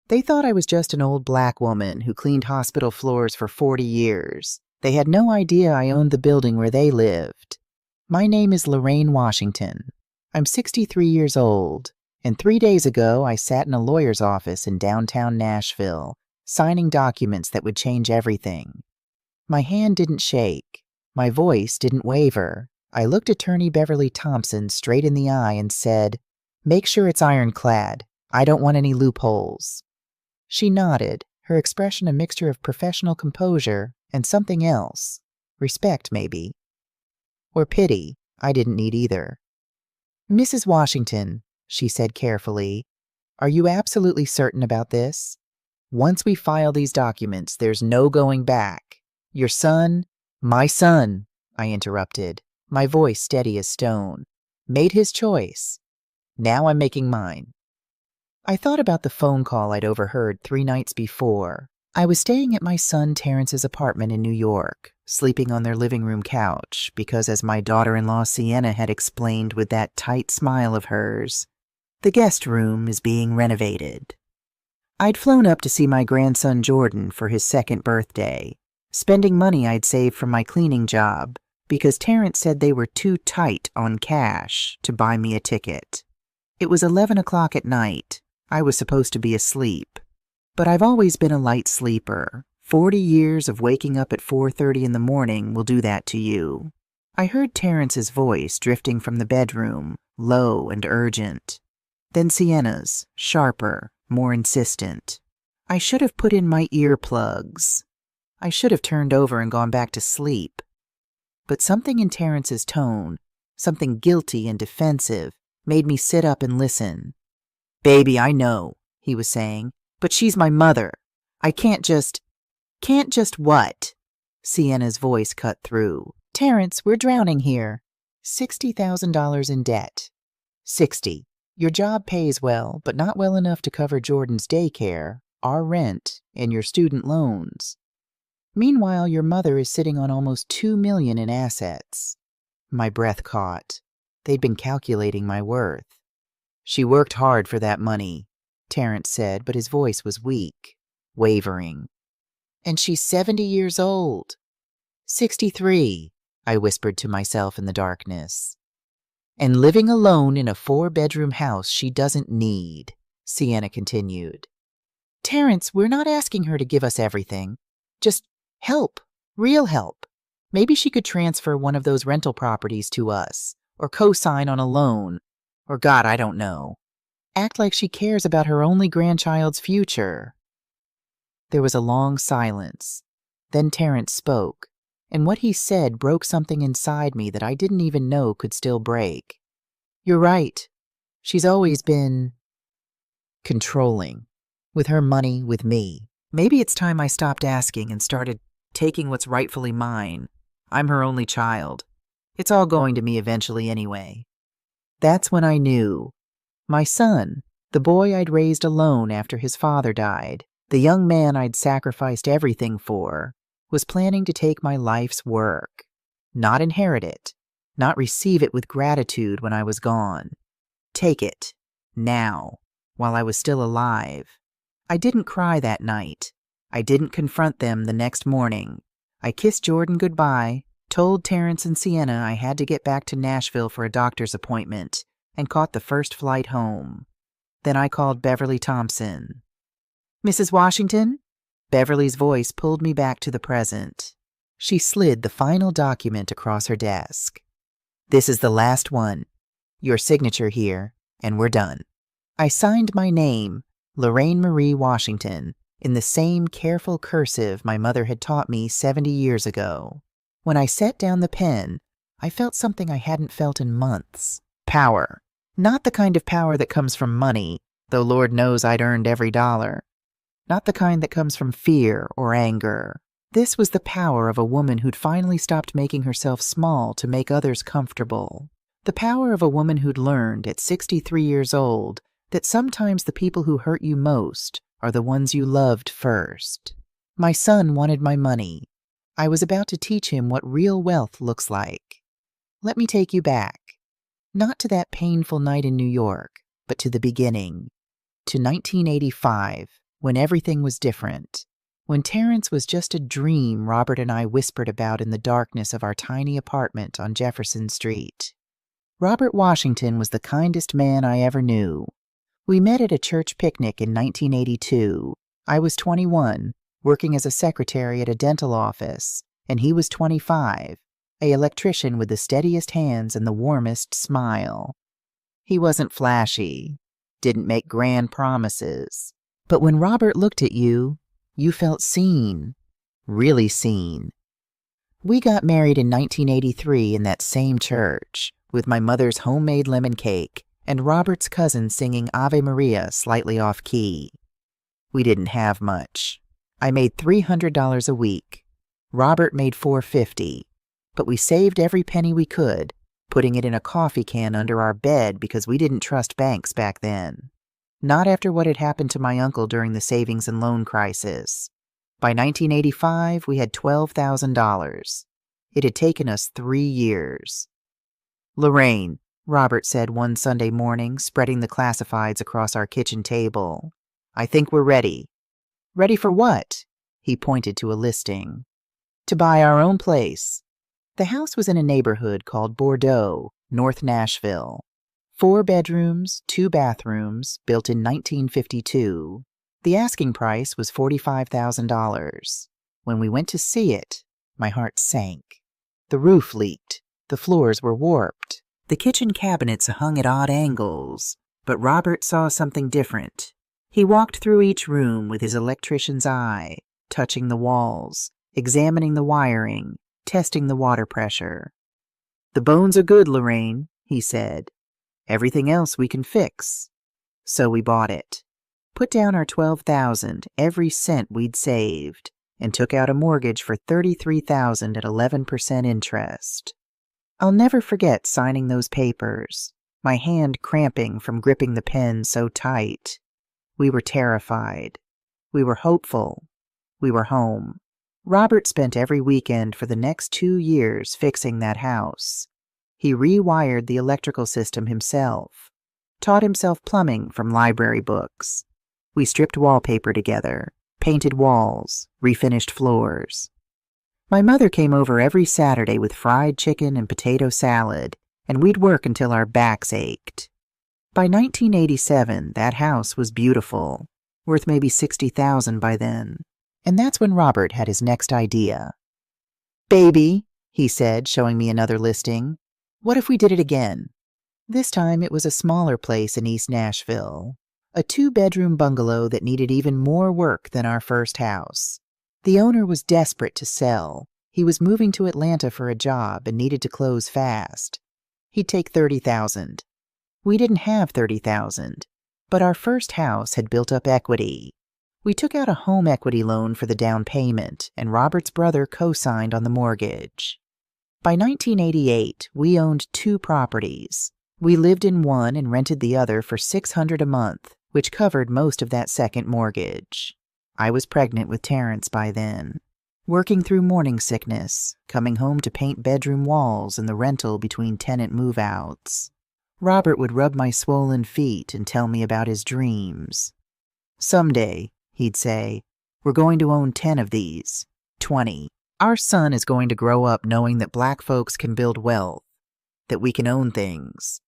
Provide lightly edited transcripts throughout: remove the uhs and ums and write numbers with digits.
They thought I was just an old black woman who cleaned hospital floors for 40 years. They had no idea I owned the building where they lived. My name is Lorraine Washington. I'm 63 years old, and 3 days ago I sat in a lawyer's office in downtown Nashville, signing documents that would change everything. My hand didn't shake. My voice didn't waver. I looked Attorney Beverly Thompson straight in the eye and said, "Make sure it's ironclad. I don't want any loopholes." She nodded, her expression a mixture of professional composure and something else. Respect, maybe. Or pity. I didn't need either. "Mrs. Washington," she said carefully, "are you absolutely certain about this? Once we file these documents, there's no going back. Your son—" "My son," I interrupted, my voice steady as stone, "made his choice. Now I'm making mine." I thought about the phone call I'd overheard 3 nights before. I was staying at my son Terrence's apartment in New York, sleeping on their living room couch, because as my daughter-in-law Sienna had explained with that tight smile of hers, the guest room is being renovated. I'd flown up to see my grandson Jordan for his 2nd birthday, spending money I'd saved from my cleaning job, because Terrence said they were too tight on cash to buy me a ticket. It was 11 o'clock at night. I was supposed to be asleep. But I've always been a light sleeper. 40 years of waking up at 4:30 in the morning will do that to you. I heard Terrence's voice drifting from the bedroom, low and urgent. Then Sienna's, sharper, more insistent. I should have put in my earplugs. I should have turned over and gone back to sleep. But something in Terrence's tone, something guilty and defensive, made me sit up and listen. "Baby, I know," he was saying, "but she's my mother. I can't just—" "Can't just what?" Sienna's voice cut through. "Terrence, we're drowning here. $60,000 in debt. 60. Your job pays well, but not well enough to cover Jordan's daycare, our rent, and your student loans. Meanwhile, your mother is sitting on almost $2 million in assets." My breath caught. They'd been calculating my worth. "She worked hard for that money," Terrence said, but his voice was weak, wavering. "And she's 70 years old." 63, I whispered to myself in the darkness. "And living alone in a 4-bedroom house she doesn't need," Sienna continued. "Terrence, we're not asking her to give us everything. Just help, real help. Maybe she could transfer one of those rental properties to us, or co-sign on a loan, or God, I don't know. Act like she cares about her only grandchild's future." There was a long silence. Then Terrence spoke, and what he said broke something inside me that I didn't even know could still break. "You're right. She's always been controlling. With her money, with me. Maybe it's time I stopped asking and started taking what's rightfully mine. I'm her only child. It's all going to me eventually anyway." That's when I knew. My son, the boy I'd raised alone after his father died, the young man I'd sacrificed everything for, was planning to take my life's work. Not inherit it, not receive it with gratitude when I was gone. Take it, now, while I was still alive. I didn't cry that night. I didn't confront them the next morning. I kissed Jordan goodbye, told Terrence and Sienna I had to get back to Nashville for a doctor's appointment, and caught the first flight home. Then I called Beverly Thompson. "Mrs. Washington?" Beverly's voice pulled me back to the present. She slid the final document across her desk. "This is the last one. Your signature here, and we're done." I signed my name, Lorraine Marie Washington, in the same careful cursive my mother had taught me 70 years ago. When I set down the pen, I felt something I hadn't felt in months. Power. Not the kind of power that comes from money, though Lord knows I'd earned every dollar. Not the kind that comes from fear or anger. This was the power of a woman who'd finally stopped making herself small to make others comfortable. The power of a woman who'd learned at 63 years old that sometimes the people who hurt you most are the ones you loved first. My son wanted my money. I was about to teach him what real wealth looks like. Let me take you back. Not to that painful night in New York, but to the beginning. To 1985, when everything was different. When Terrence was just a dream Robert and I whispered about in the darkness of our tiny apartment on Jefferson Street. Robert Washington was the kindest man I ever knew. We met at a church picnic in 1982. I was 21, working as a secretary at a dental office, and he was 25, an electrician with the steadiest hands and the warmest smile. He wasn't flashy, didn't make grand promises, but when Robert looked at you, you felt seen, really seen. We got married in 1983 in that same church, with my mother's homemade lemon cake and Robert's cousin singing Ave Maria slightly off-key. We didn't have much. I made $300 a week. Robert made $450, but we saved every penny we could, putting it in a coffee can under our bed because we didn't trust banks back then. Not after what had happened to my uncle during the savings and loan crisis. By 1985, we had $12,000. It had taken us 3 years. "Lorraine," Robert said one Sunday morning, spreading the classifieds across our kitchen table, "I think we're ready." "Ready for what?" He pointed to a listing. "To buy our own place." The house was in a neighborhood called Bordeaux, North Nashville. 4 bedrooms, 2 bathrooms, built in 1952. The asking price was $45,000. When we went to see it, my heart sank. The roof leaked. The floors were warped. The kitchen cabinets hung at odd angles, but Robert saw something different. He walked through each room with his electrician's eye, touching the walls, examining the wiring, testing the water pressure. "The bones are good, Lorraine," he said. "Everything else we can fix." So we bought it. Put down our $12,000, every cent we'd saved, and took out a mortgage for $33,000 at 11% interest. I'll never forget signing those papers, my hand cramping from gripping the pen so tight. We were terrified. We were hopeful. We were home. Robert spent every weekend for the next 2 years fixing that house. He rewired the electrical system himself, taught himself plumbing from library books. We stripped wallpaper together, painted walls, refinished floors. My mother came over every Saturday with fried chicken and potato salad, and we'd work until our backs ached. By 1987, that house was beautiful, worth maybe $60,000 by then. And that's when Robert had his next idea. "Baby," he said, showing me another listing, "what if we did it again?" This time it was a smaller place in East Nashville, a 2-bedroom bungalow that needed even more work than our first house. The owner was desperate to sell. He was moving to Atlanta for a job and needed to close fast. He'd take $30,000. We didn't have $30,000, but our first house had built up equity. We took out a home equity loan for the down payment, and Robert's brother co-signed on the mortgage. By 1988, we owned 2 properties. We lived in one and rented the other for $600 a month, which covered most of that second mortgage. I was pregnant with Terrence by then, working through morning sickness, coming home to paint bedroom walls in the rental between tenant move-outs. Robert would rub my swollen feet and tell me about his dreams. "Someday," he'd say, "we're going to own 10 of these, 20. Our son is going to grow up knowing that Black folks can build wealth, that we can own things,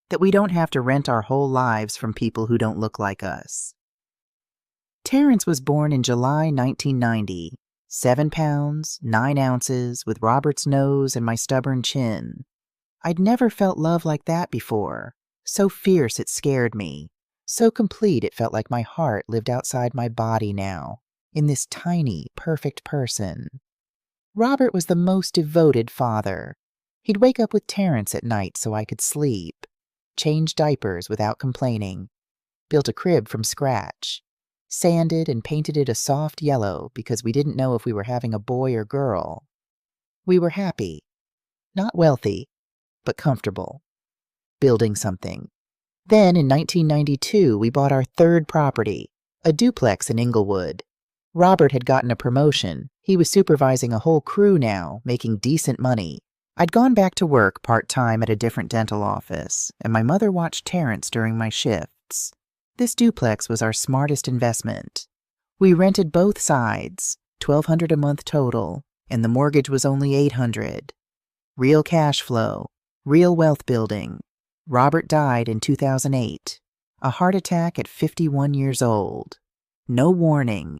that we don't have to rent our whole lives from people who don't look like us." Terrence was born in July 1990, 7 pounds, 9 ounces, with Robert's nose and my stubborn chin. I'd never felt love like that before, so fierce it scared me, so complete it felt like my heart lived outside my body now, in this tiny, perfect person. Robert was the most devoted father. He'd wake up with Terrence at night so I could sleep, change diapers without complaining, built a crib from scratch, sanded and painted it a soft yellow because we didn't know if we were having a boy or girl. We were happy, not wealthy, but comfortable, building something. Then in 1992, we bought our 3rd property, a duplex in Inglewood. Robert had gotten a promotion. He was supervising a whole crew now, making decent money. I'd gone back to work part-time at a different dental office, and my mother watched Terrence during my shifts. This duplex was our smartest investment. We rented both sides, $1,200 a month total, and the mortgage was only $800. Real cash flow, real wealth building. Robert died in 2008, a heart attack at 51 years old. No warning.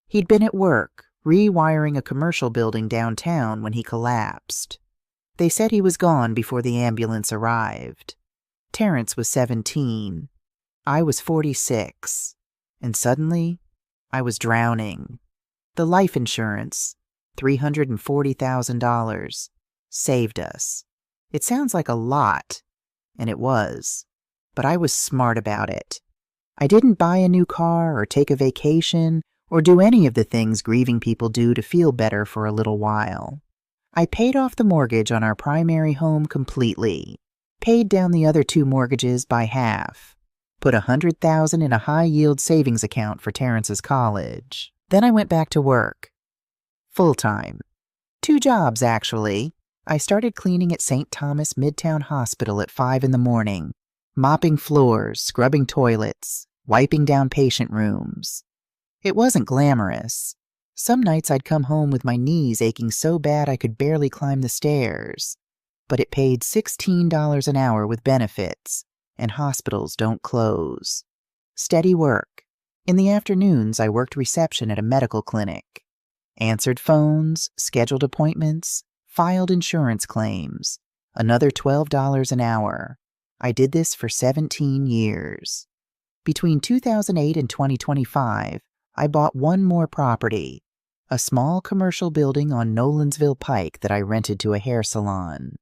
He'd been at work, rewiring a commercial building downtown when he collapsed. They said he was gone before the ambulance arrived. Terrence was 17. I was 46. And suddenly, I was drowning. The life insurance, $340,000, saved us. It sounds like a lot, and it was, but I was smart about it. I didn't buy a new car or take a vacation or do any of the things grieving people do to feel better for a little while. I paid off the mortgage on our primary home completely, paid down the other 2 mortgages by half, put $100,000 in a high-yield savings account for Terrence's college. Then I went back to work. Full-time. 2 jobs, actually. I started cleaning at St. Thomas Midtown Hospital at 5 in the morning, mopping floors, scrubbing toilets, wiping down patient rooms. It wasn't glamorous. Some nights I'd come home with my knees aching so bad I could barely climb the stairs. But it paid $16 an hour with benefits, and hospitals don't close. Steady work. In the afternoons, I worked reception at a medical clinic. Answered phones, scheduled appointments, filed insurance claims. Another $12 an hour. I did this for 17 years. Between 2008 and 2025, I bought 1 more property, a small commercial building on Nolensville Pike that I rented to a hair salon.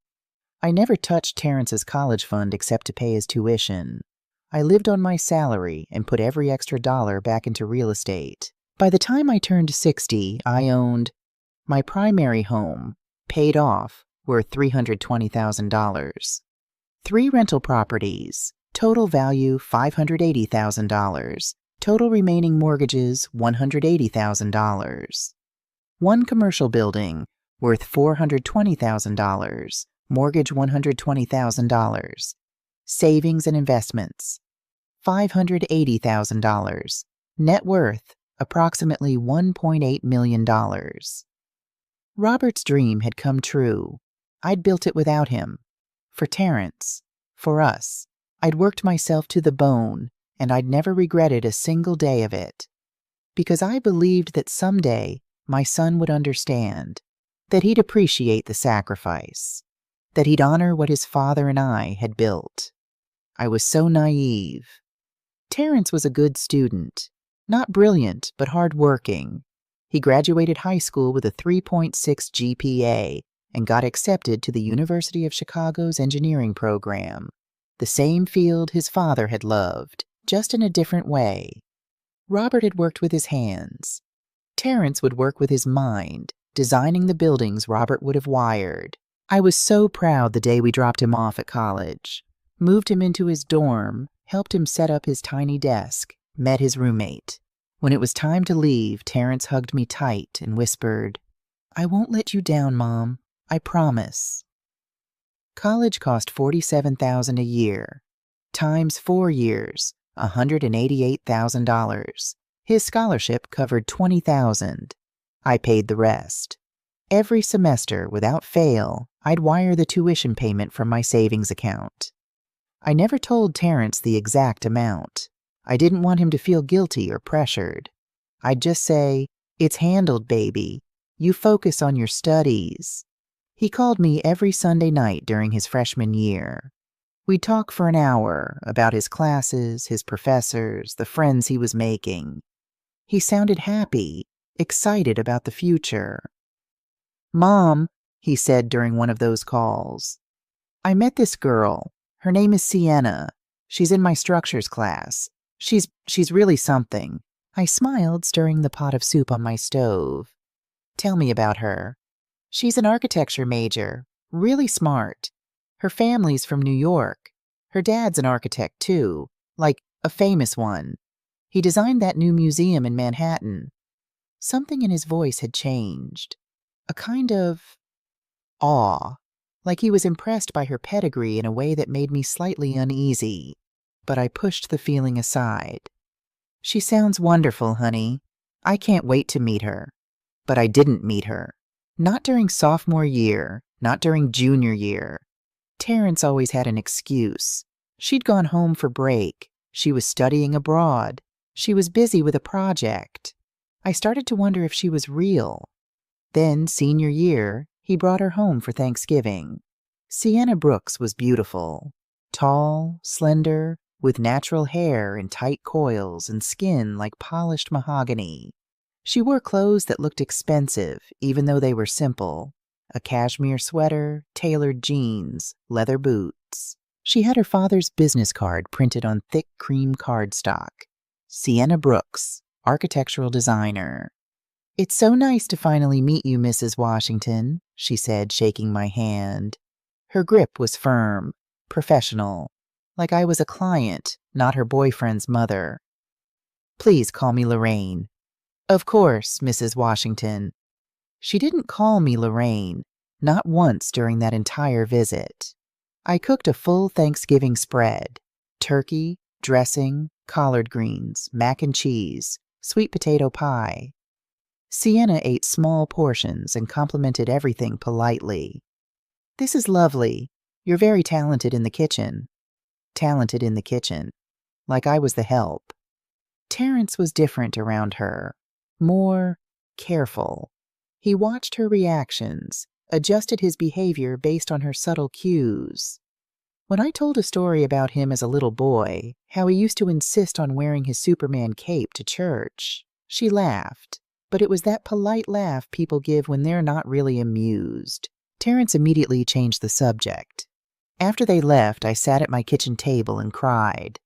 I never touched Terrence's college fund except to pay his tuition. I lived on my salary and put every extra dollar back into real estate. By the time I turned 60, I owned my primary home, paid off, worth $320,000. 3 rental properties, total value $580,000. Total remaining mortgages, $180,000. 1 commercial building, worth $420,000. Mortgage, $120,000. Savings and investments, $580,000. Net worth, approximately $1.8 million. Robert's dream had come true. I'd built it without him. For Terrence. For us. I'd worked myself to the bone, and I'd never regretted a single day of it. Because I believed that someday my son would understand, that he'd appreciate the sacrifice, that he'd honor what his father and I had built. I was so naive. Terrence was a good student, not brilliant, but hard-working. He graduated high school with a 3.6 GPA and got accepted to the University of Chicago's engineering program, the same field his father had loved, just in a different way. Robert had worked with his hands. Terrence would work with his mind, designing the buildings Robert would have wired. I was so proud the day we dropped him off at college, moved him into his dorm, helped him set up his tiny desk, met his roommate. When it was time to leave, Terrence hugged me tight and whispered, "I won't let you down, Mom. I promise." College cost $47,000 a year. Times 4 years, $188,000. His scholarship covered $20,000. I paid the rest. Every semester, without fail, I'd wire the tuition payment from my savings account. I never told Terrence the exact amount. I didn't want him to feel guilty or pressured. I'd just say, "It's handled, baby. You focus on your studies." He called me every Sunday night during his freshman year. We'd talk for an hour about his classes, his professors, the friends he was making. He sounded happy, excited about the future. "Mom," he said during one of those calls, "I met this girl. Her name is Sienna. She's in my structures class. She's really something." I smiled, stirring the pot of soup on my stove. "Tell me about her." "She's an architecture major, really smart. Her family's from New York. Her dad's an architect, too, like a famous one. He designed that new museum in Manhattan." Something in his voice had changed. A kind of awe, like he was impressed by her pedigree in a way that made me slightly uneasy. But I pushed the feeling aside. "She sounds wonderful, honey. I can't wait to meet her. But I didn't meet her. Not during sophomore year, not during junior year. Terrence always had an excuse. She'd gone home for break. She was studying abroad. She was busy with a project. I started to wonder if she was real. Then, senior year, he brought her home for Thanksgiving. Sienna Brooks was beautiful. Tall, slender, with natural hair in tight coils and skin like polished mahogany. She wore clothes that looked expensive, even though they were simple. A cashmere sweater, tailored jeans, leather boots. She had her father's business card printed on thick cream cardstock. Sienna Brooks, architectural designer. "It's so nice to finally meet you, Mrs. Washington," she said, shaking my hand. Her grip was firm, professional, like I was a client, not her boyfriend's mother. "Please call me Lorraine." "Of course, Mrs. Washington." She didn't call me Lorraine, not once during that entire visit. I cooked a full Thanksgiving spread: turkey, dressing, collard greens, mac and cheese, sweet potato pie. Sienna ate small portions and complimented everything politely. "This is lovely. You're very talented in the kitchen." Talented in the kitchen. Like I was the help. Terrence was different around her. More careful. He watched her reactions, adjusted his behavior based on her subtle cues. When I told a story about him as a little boy, how he used to insist on wearing his Superman cape to church, she laughed. But it was that polite laugh people give when they're not really amused. Terrence immediately changed the subject. After they left, I sat at my kitchen table and cried.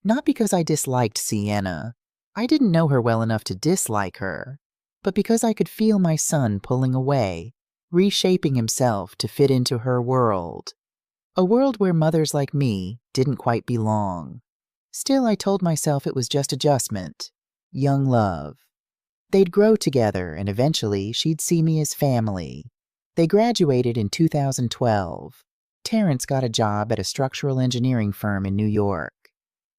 Not because I disliked Sienna. I didn't know her well enough to dislike her. But because I could feel my son pulling away, reshaping himself to fit into her world. A world where mothers like me didn't quite belong. Still, I told myself it was just adjustment. Young love. They'd grow together, and eventually she'd see me as family. They graduated in 2012. Terrence got a job at a structural engineering firm in New York.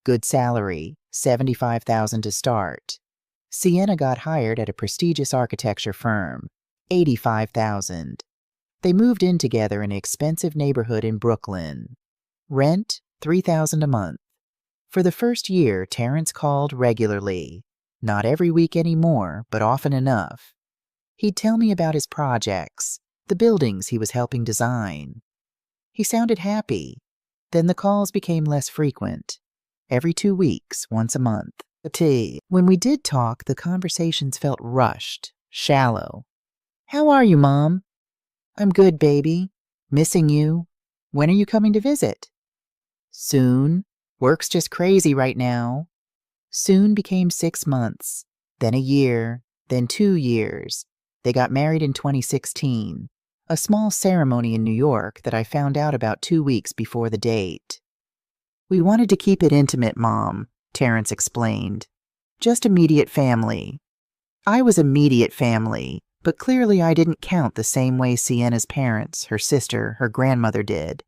Good salary, $75,000 to start. Sienna got hired at a prestigious architecture firm, $85,000. They moved in together in an expensive neighborhood in Brooklyn. Rent, $3,000 a month. For the first year, Terrence called regularly. Not every week anymore, but often enough. He'd tell me about his projects, the buildings he was helping design. He sounded happy. Then the calls became less frequent. Every 2 weeks, once a month. When we did talk, the conversations felt rushed, shallow. "How are you, Mom?" "I'm good, baby. Missing you. When are you coming to visit?" "Soon. Work's just crazy right now." Soon became 6 months, then a year, then 2 years. They got married in 2016, a small ceremony in New York that I found out about 2 weeks before the date. "We wanted to keep it intimate, Mom," Terrence explained. "Just immediate family." I was immediate family, but clearly I didn't count the same way Sienna's parents, her sister, her grandmother did.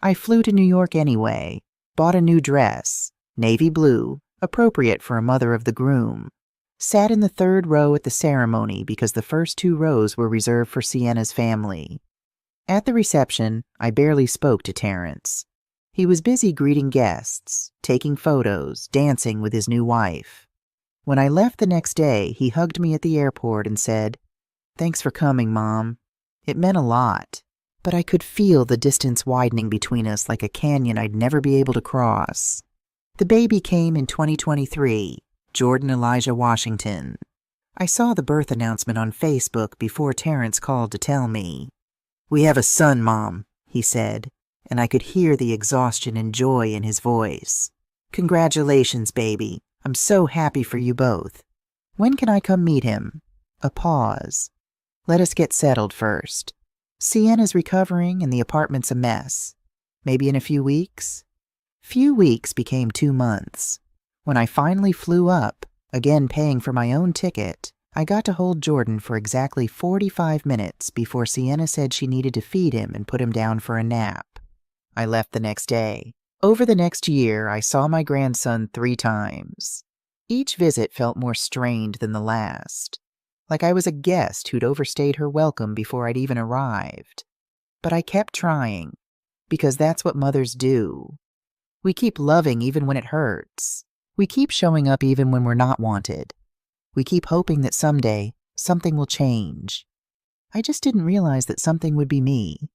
I flew to New York anyway, bought a new dress, navy blue, appropriate for a mother of the groom. Sat in the 3rd row at the ceremony because the first 2 rows were reserved for Sienna's family. At the reception, I barely spoke to Terrence. He was busy greeting guests, taking photos, dancing with his new wife. When I left the next day, he hugged me at the airport and said, "Thanks for coming, Mom." It meant a lot, but I could feel the distance widening between us like a canyon I'd never be able to cross. The baby came in 2023, Jordan Elijah Washington. I saw the birth announcement on Facebook before Terrence called to tell me. "We have a son, Mom," he said, and I could hear the exhaustion and joy in his voice. "Congratulations, baby. I'm so happy for you both. When can I come meet him?" A pause. "Let us get settled first. Sienna's recovering and the apartment's a mess. Maybe in a few weeks?" Few weeks became 2 months. When I finally flew up, again paying for my own ticket, I got to hold Jordan for exactly 45 minutes before Sienna said she needed to feed him and put him down for a nap. I left the next day. Over the next year, I saw my grandson 3 times. Each visit felt more strained than the last, like I was a guest who'd overstayed her welcome before I'd even arrived. But I kept trying, because that's what mothers do. We keep loving even when it hurts. We keep showing up even when we're not wanted. We keep hoping that someday something will change. I just didn't realize that something would be me.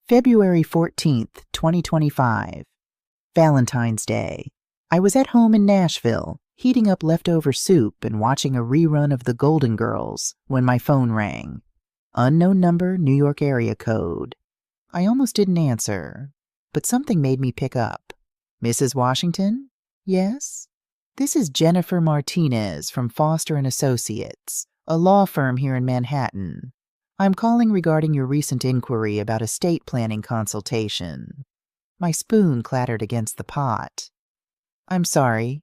February 14th, 2025. Valentine's Day. I was at home in Nashville, heating up leftover soup and watching a rerun of The Golden Girls when my phone rang. Unknown number, New York area code. I almost didn't answer, but something made me pick up. Mrs. Washington? Yes? This is Jennifer Martinez from Foster & Associates, a law firm here in Manhattan. I'm calling regarding your recent inquiry about estate planning consultation. My spoon clattered against the pot. I'm sorry.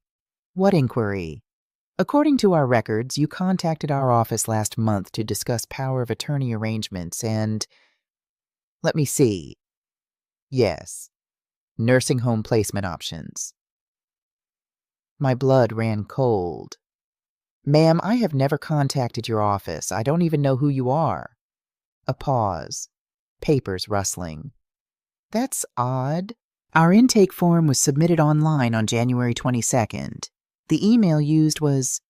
What inquiry? According to our records, you contacted our office last month to discuss power of attorney arrangements and... Let me see. Yes. Nursing home placement options. My blood ran cold. Ma'am, I have never contacted your office. I don't even know who you are. A pause. Papers rustling. That's odd. Our intake form was submitted online on January 22nd. The email used was...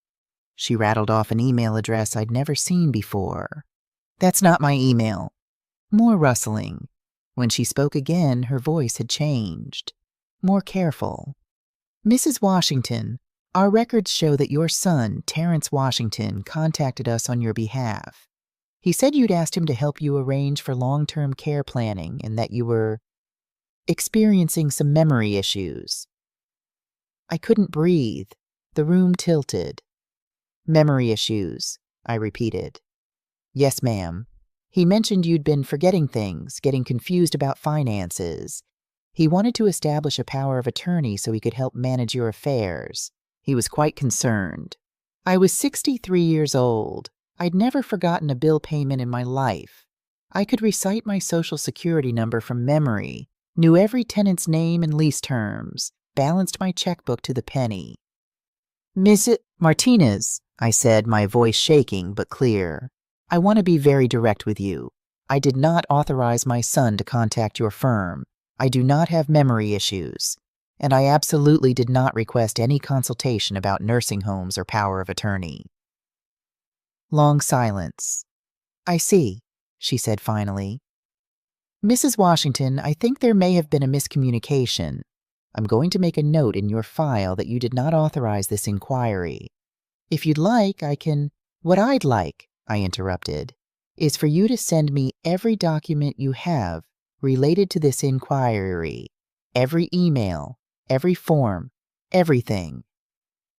She rattled off an email address I'd never seen before. That's not my email. More rustling. When she spoke again, her voice had changed. More careful. Mrs. Washington, our records show that your son, Terrence Washington, contacted us on your behalf. He said you'd asked him to help you arrange for long-term care planning and that you were experiencing some memory issues. I couldn't breathe. The room tilted. Memory issues, I repeated. Yes, ma'am. He mentioned you'd been forgetting things, getting confused about finances. He wanted to establish a power of attorney so he could help manage your affairs. He was quite concerned. I was 63 years old. I'd never forgotten a bill payment in my life. I could recite my social security number from memory, knew every tenant's name and lease terms, balanced my checkbook to the penny. Miss Martinez, I said, my voice shaking but clear. I want to be very direct with you. I did not authorize my son to contact your firm. I do not have memory issues, and I absolutely did not request any consultation about nursing homes or power of attorney. Long silence. I see, she said finally. Mrs. Washington, I think there may have been a miscommunication. I'm going to make a note in your file that you did not authorize this inquiry. If you'd like, I can... What I'd like, I interrupted, is for you to send me every document you have related to this inquiry, every email, every form, everything.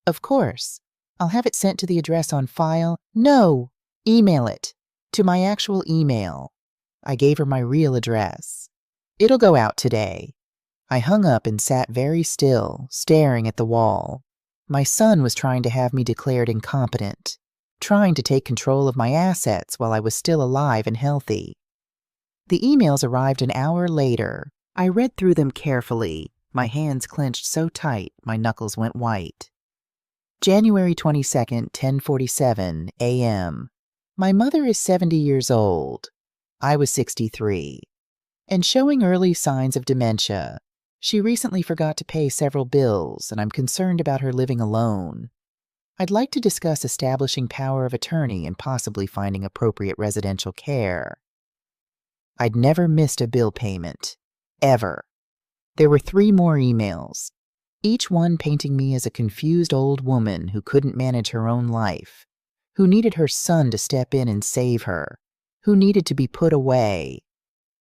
Of course. I'll have it sent to the address on file. No! Email it. To my actual email. I gave her my real address. It'll go out today. I hung up and sat very still, staring at the wall. My son was trying to have me declared incompetent, trying to take control of my assets while I was still alive and healthy. The emails arrived an hour later. I read through them carefully, my hands clenched so tight my knuckles went white. January 22nd, 10:47 a.m. My mother is 70 years old. I was 63. And showing early signs of dementia. She recently forgot to pay several bills, and I'm concerned about her living alone. I'd like to discuss establishing power of attorney and possibly finding appropriate residential care. I'd never missed a bill payment. Ever. There were 3 more emails, each one painting me as a confused old woman who couldn't manage her own life, who needed her son to step in and save her, who needed to be put away.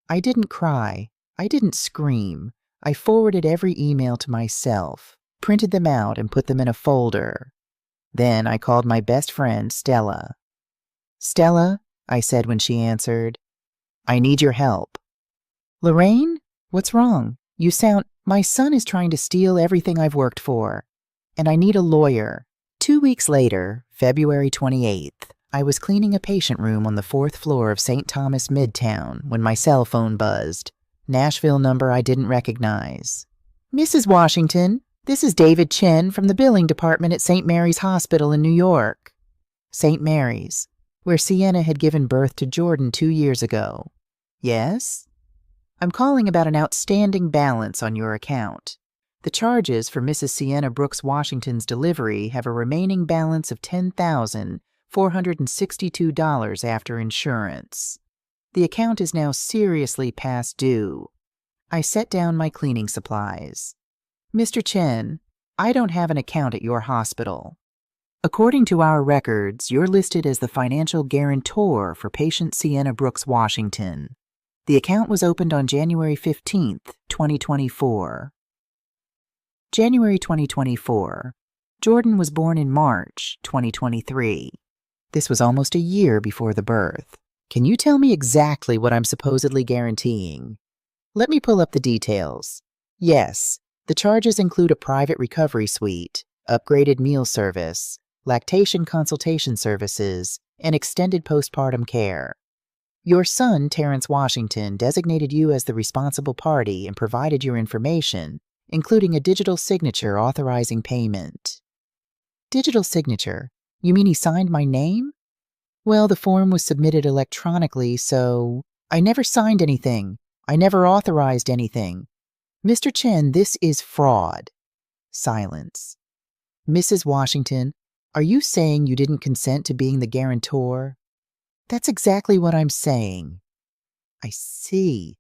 I didn't cry. I didn't scream. I forwarded every email to myself, printed them out, and put them in a folder. Then I called my best friend, Stella. Stella, I said when she answered, I need your help. Lorraine? What's wrong? You sound... My son is trying to steal everything I've worked for, and I need a lawyer. 2 weeks later, February 28th, I was cleaning a patient room on the 4th floor of St. Thomas Midtown when my cell phone buzzed. Nashville number I didn't recognize. Mrs. Washington, This is David Chen from the billing department at St. Mary's Hospital in New York. St. Mary's, where Sienna had given birth to Jordan 2 years ago. Yes? I'm calling about an outstanding balance on your account. The charges for Mrs. Sienna Brooks Washington's delivery have a remaining balance of $10,462 after insurance. The account is now seriously past due. I set down my cleaning supplies. Mr. Chen, I don't have an account at your hospital. According to our records, you're listed as the financial guarantor for patient Sienna Brooks Washington. The account was opened on January 15th, 2024. January 2024. Jordan was born in March 2023. This was almost a year before the birth. Can you tell me exactly what I'm supposedly guaranteeing? Let me pull up the details. Yes, the charges include a private recovery suite, upgraded meal service, lactation consultation services, and extended postpartum care. Your son, Terrence Washington, designated you as the responsible party and provided your information, including a digital signature authorizing payment. Digital signature? You mean he signed my name? Well, the form was submitted electronically, so I never signed anything. I never authorized anything. Mr. Chen, this is fraud. Silence. Mrs. Washington, are you saying you didn't consent to being the guarantor? That's exactly what I'm saying. I see.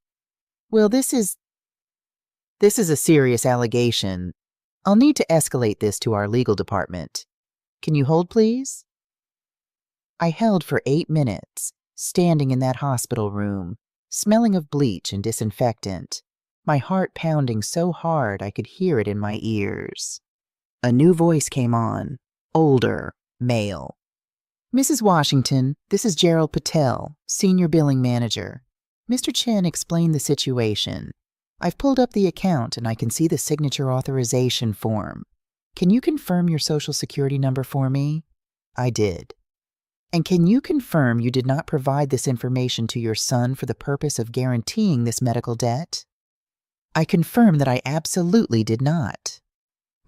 Well, this is a serious allegation. I'll need to escalate this to our legal department. Can you hold, please? I held for 8 minutes, standing in that hospital room, smelling of bleach and disinfectant, my heart pounding so hard I could hear it in my ears. A new voice came on, older, male. Mrs. Washington, this is Gerald Patel, Senior Billing Manager. Mr. Chen explained the situation. I've pulled up the account and I can see the signature authorization form. Can you confirm your Social Security number for me? I did. And can you confirm you did not provide this information to your son for the purpose of guaranteeing this medical debt? I confirm that I absolutely did not.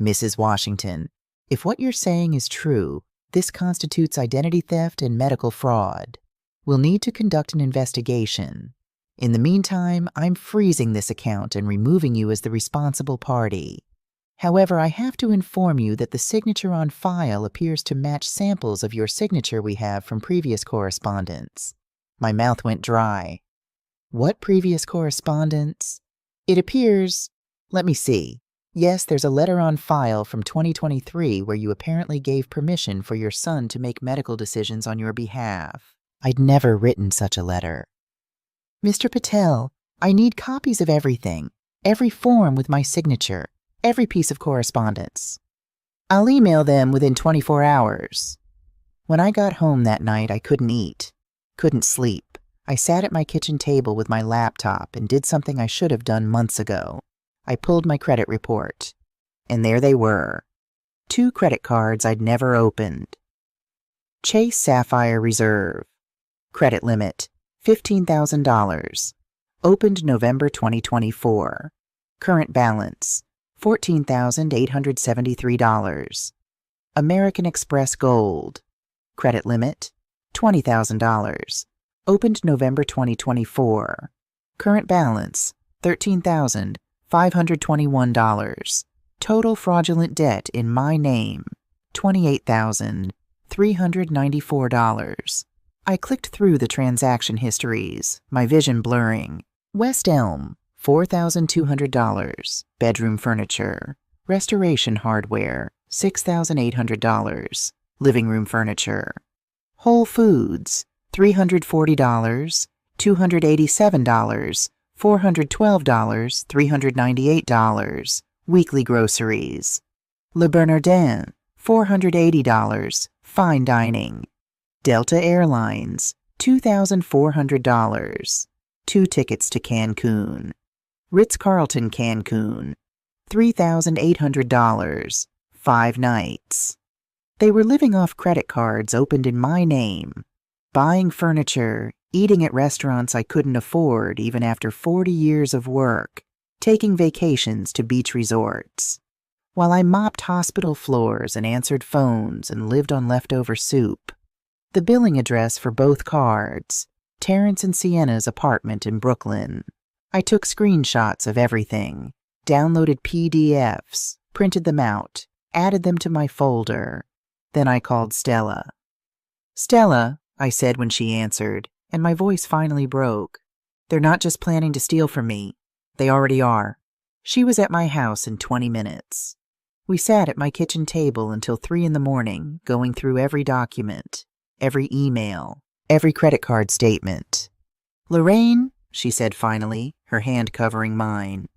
Mrs. Washington, if what you're saying is true, this constitutes identity theft and medical fraud. We'll need to conduct an investigation. In the meantime, I'm freezing this account and removing you as the responsible party. However, I have to inform you that the signature on file appears to match samples of your signature we have from previous correspondence. My mouth went dry. What previous correspondence? It appears, let me see. Yes, there's a letter on file from 2023 where you apparently gave permission for your son to make medical decisions on your behalf. I'd never written such a letter. Mr. Patel, I need copies of everything, every form with my signature, every piece of correspondence. I'll email them within 24 hours. When I got home that night, I couldn't eat, couldn't sleep. I sat at my kitchen table with my laptop and did something I should have done months ago. I pulled my credit report, and there they were. 2 credit cards I'd never opened. Chase Sapphire Reserve. Credit limit, $15,000. Opened November 2024. Current balance, $14,873. American Express Gold. Credit limit, $20,000. Opened November 2024. Current balance, $13,521. Total fraudulent debt in my name, $28,394. I clicked through the transaction histories, my vision blurring. West Elm, $4,200. Bedroom furniture. Restoration hardware, $6,800. Living room furniture. Whole Foods, $340, $287, $412, $398. Weekly groceries. Le Bernardin, $480. Fine dining. Delta Airlines, $2,400. 2 tickets to Cancun. Ritz-Carlton Cancun, $3,800. 5 nights. They were living off credit cards opened in my name, buying furniture, eating at restaurants I couldn't afford even after 40 years of work, taking vacations to beach resorts. while I mopped hospital floors and answered phones and lived on leftover soup. The billing address for both cards, Terrence and Sienna's apartment in Brooklyn. I took screenshots of everything, downloaded PDFs, printed them out, added them to my folder. Then I called Stella. "Stella," I said when she answered, and my voice finally broke. "They're not just planning to steal from me. They already are." She was at my house in 20 minutes. We sat at my kitchen table until 3 in the morning, going through every document, every email, every credit card statement. "Lorraine," she said finally, her hand covering mine,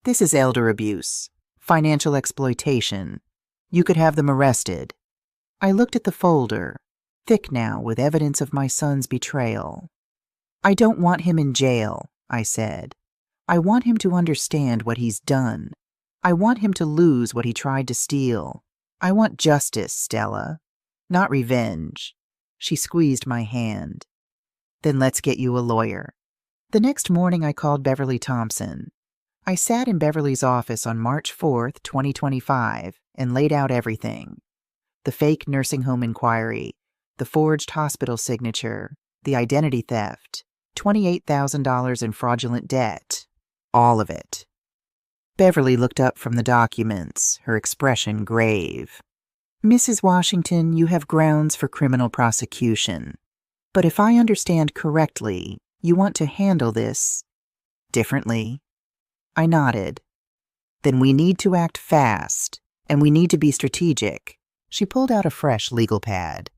"this is elder abuse, financial exploitation. You could have them arrested." I looked at the folder, thick now with evidence of my son's betrayal. "I don't want him in jail," I said. "I want him to understand what he's done. I want him to lose what he tried to steal. I want justice, Stella, not revenge." She squeezed my hand. "Then let's get you a lawyer." The next morning I called Beverly Thompson. I sat in Beverly's office on March 4th, 2025, and laid out everything. The fake nursing home inquiry, the forged hospital signature, the identity theft, $28,000 in fraudulent debt, all of it. Beverly looked up from the documents, her expression grave. "Mrs. Washington, you have grounds for criminal prosecution. But if I understand correctly, you want to handle this differently." I nodded. "Then we need to act fast, and we need to be strategic." She pulled out a fresh legal pad.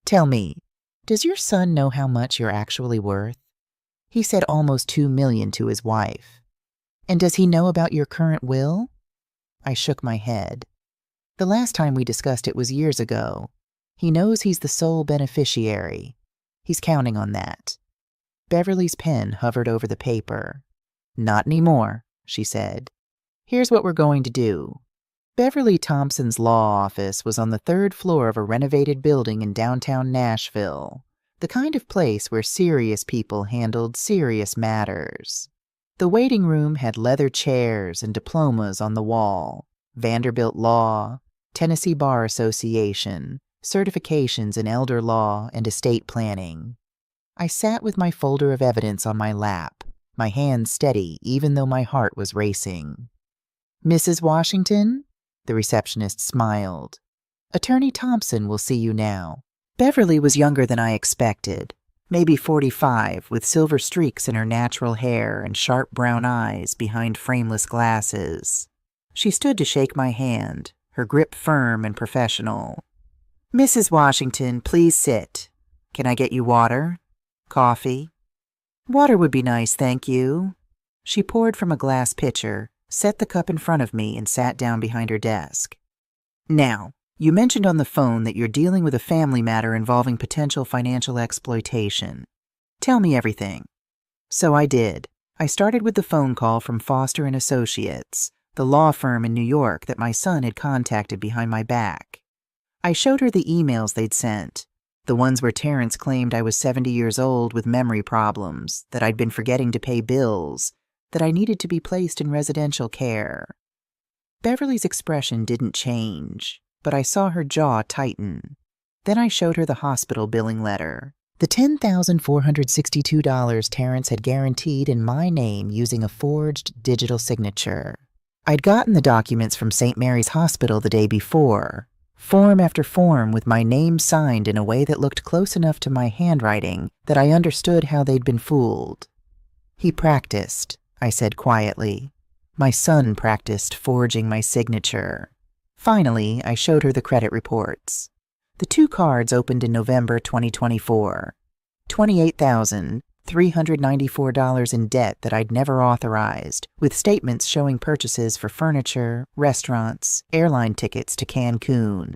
"Tell me, does your son know how much you're actually worth?" He said almost $2 million to his wife. "And does he know about your current will?" I shook my head. "The last time we discussed it was years ago. He knows he's the sole beneficiary. He's counting on that." Beverly's pen hovered over the paper. "Not anymore," she said. "Here's what we're going to do." Beverly Thompson's law office was on the 3rd floor of a renovated building in downtown Nashville, the kind of place where serious people handled serious matters. The waiting room had leather chairs and diplomas on the wall, Vanderbilt Law, Tennessee Bar Association, certifications in elder law and estate planning. I sat with my folder of evidence on my lap, my hands steady even though my heart was racing. "Mrs. Washington?" The receptionist smiled. "Attorney Thompson will see you now." Beverly was younger than I expected, maybe 45, with silver streaks in her natural hair and sharp brown eyes behind frameless glasses. She stood to shake my hand, her grip firm and professional. "Mrs. Washington, please sit. Can I get you water? Coffee?" "Water would be nice, thank you." She poured from a glass pitcher, set the cup in front of me, and sat down behind her desk. "Now, you mentioned on the phone that you're dealing with a family matter involving potential financial exploitation. Tell me everything." So I did. I started with the phone call from Foster and Associates, the law firm in New York that my son had contacted behind my back. I showed her the emails they'd sent, the ones where Terrence claimed I was 70 years old with memory problems, that I'd been forgetting to pay bills, that I needed to be placed in residential care. Beverly's expression didn't change, but I saw her jaw tighten. Then I showed her the hospital billing letter, the $10,462 Terrence had guaranteed in my name using a forged digital signature. I'd gotten the documents from St. Mary's Hospital the day before, form after form with my name signed in a way that looked close enough to my handwriting that I understood how they'd been fooled. "He practiced," I said quietly. "My son practiced forging my signature." Finally, I showed her the credit reports. The 2 cards opened in November 2024. $28,394 in debt that I'd never authorized, with statements showing purchases for furniture, restaurants, airline tickets to Cancun.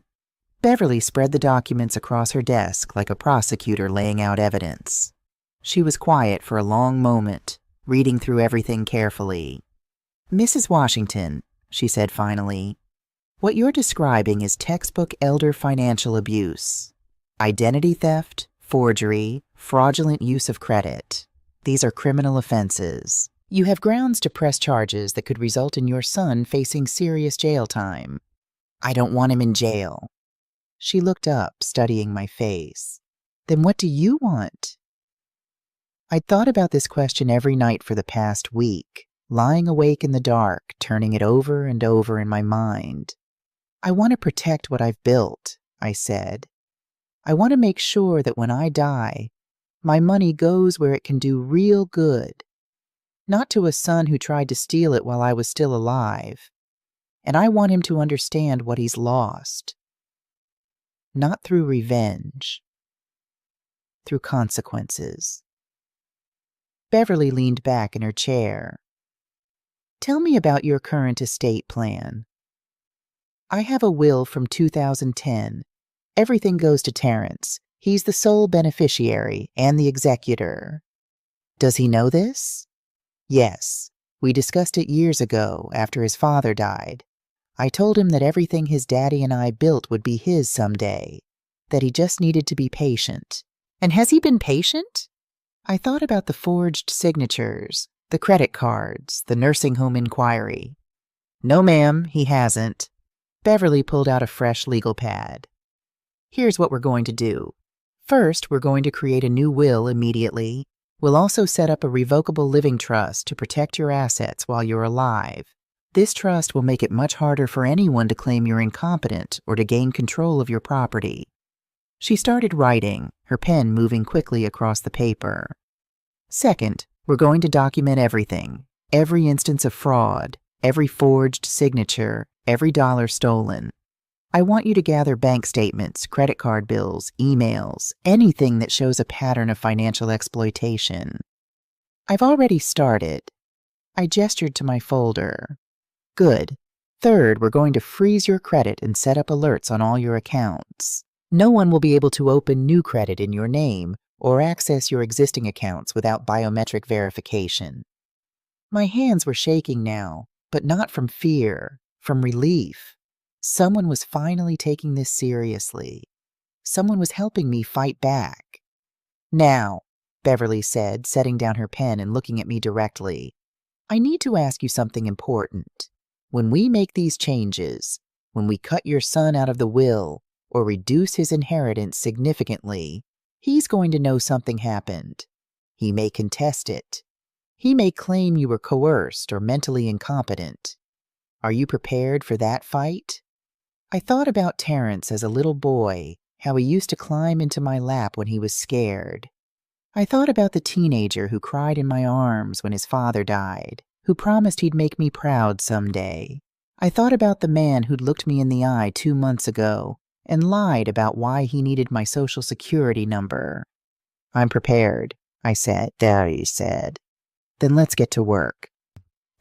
Beverly spread the documents across her desk like a prosecutor laying out evidence. She was quiet for a long moment, reading through everything carefully. "Mrs. Washington," she said finally, "what you're describing is textbook elder financial abuse. Identity theft, forgery, fraudulent use of credit. These are criminal offenses. You have grounds to press charges that could result in your son facing serious jail time. I don't want him in jail. She looked up, studying my face. Then what do you want? I'd thought about this question every night for the past week, lying awake in the dark, turning it over and over in my mind. I want to protect what I've built, I said. I want to make sure that when I die, my money goes where it can do real good. Not to a son who tried to steal it while I was still alive. And I want him to understand what he's lost. Not through revenge. Through consequences. Beverly leaned back in her chair. Tell me about your current estate plan. I have a will from 2010. Everything goes to Terrence. He's the sole beneficiary and the executor. Does he know this? Yes. We discussed it years ago after his father died. I told him that everything his daddy and I built would be his someday, that he just needed to be patient. And has he been patient? I thought about the forged signatures, the credit cards, the nursing home inquiry. No, ma'am, he hasn't. Beverly pulled out a fresh legal pad. Here's what we're going to do. First, we're going to create a new will immediately. We'll also set up a revocable living trust to protect your assets while you're alive. This trust will make it much harder for anyone to claim you're incompetent or to gain control of your property. She started writing, her pen moving quickly across the paper. Second, we're going to document everything, every instance of fraud, every forged signature, every dollar stolen. I want you to gather bank statements, credit card bills, emails, anything that shows a pattern of financial exploitation. I've already started. I gestured to my folder. Good. Third, we're going to freeze your credit and set up alerts on all your accounts. No one will be able to open new credit in your name or access your existing accounts without biometric verification. My hands were shaking now, but not from fear, from relief. Someone was finally taking this seriously. Someone was helping me fight back. Now, Beverly said, setting down her pen and looking at me directly, I need to ask you something important. When we make these changes, when we cut your son out of the will or reduce his inheritance significantly, he's going to know something happened. He may contest it. He may claim you were coerced or mentally incompetent. Are you prepared for that fight? I thought about Terrence as a little boy, how he used to climb into my lap when he was scared. I thought about the teenager who cried in my arms when his father died, who promised he'd make me proud someday. I thought about the man who'd looked me in the eye 2 months ago and lied about why he needed my social security number. I'm prepared, I said. There, he said. Then let's get to work.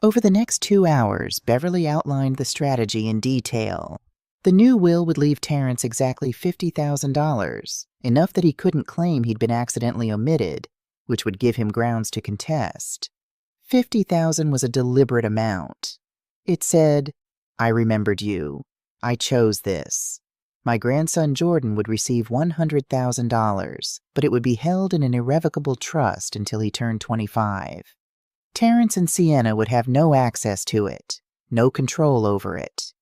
Over the next 2 hours, Beverly outlined the strategy in detail. The new will would leave Terrence exactly $50,000, enough that he couldn't claim he'd been accidentally omitted, which would give him grounds to contest. $50,000 was a deliberate amount. It said, I remembered you. I chose this. My grandson Jordan would receive $100,000, but it would be held in an irrevocable trust until he turned 25. Terrence and Sienna would have no access to it, no control over it.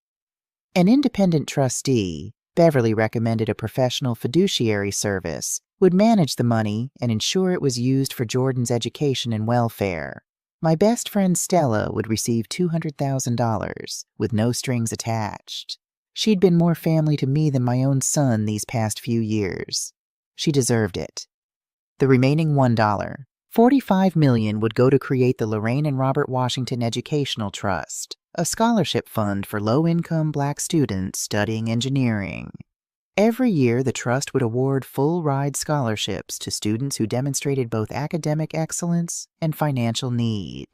An independent trustee, Beverly recommended a professional fiduciary service, would manage the money and ensure it was used for Jordan's education and welfare. My best friend Stella would receive $200,000 with no strings attached. She'd been more family to me than my own son these past few years. She deserved it. The remaining $1, $45 million, would go to create the Lorraine and Robert Washington Educational Trust, a scholarship fund for low-income Black students studying engineering. Every year, the trust would award full-ride scholarships to students who demonstrated both academic excellence and financial need.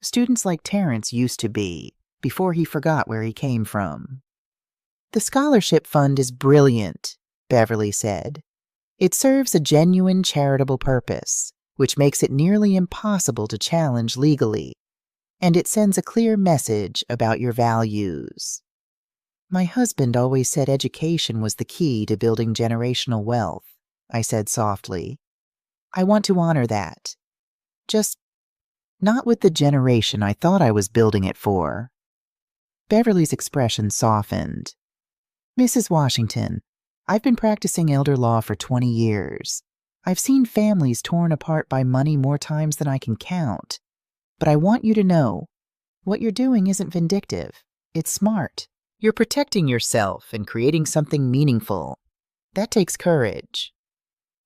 Students like Terrence used to be, before he forgot where he came from. The scholarship fund is brilliant, Beverly said. It serves a genuine charitable purpose, which makes it nearly impossible to challenge legally. And it sends a clear message about your values. My husband always said education was the key to building generational wealth, I said softly. I want to honor that. Just Not with the generation I thought I was building it for. Beverly's expression softened. Mrs. Washington, I've been practicing elder law for 20 years. I've seen families torn apart by money more times than I can count. But I want you to know, what you're doing isn't vindictive. It's smart. You're protecting yourself and creating something meaningful. That takes courage.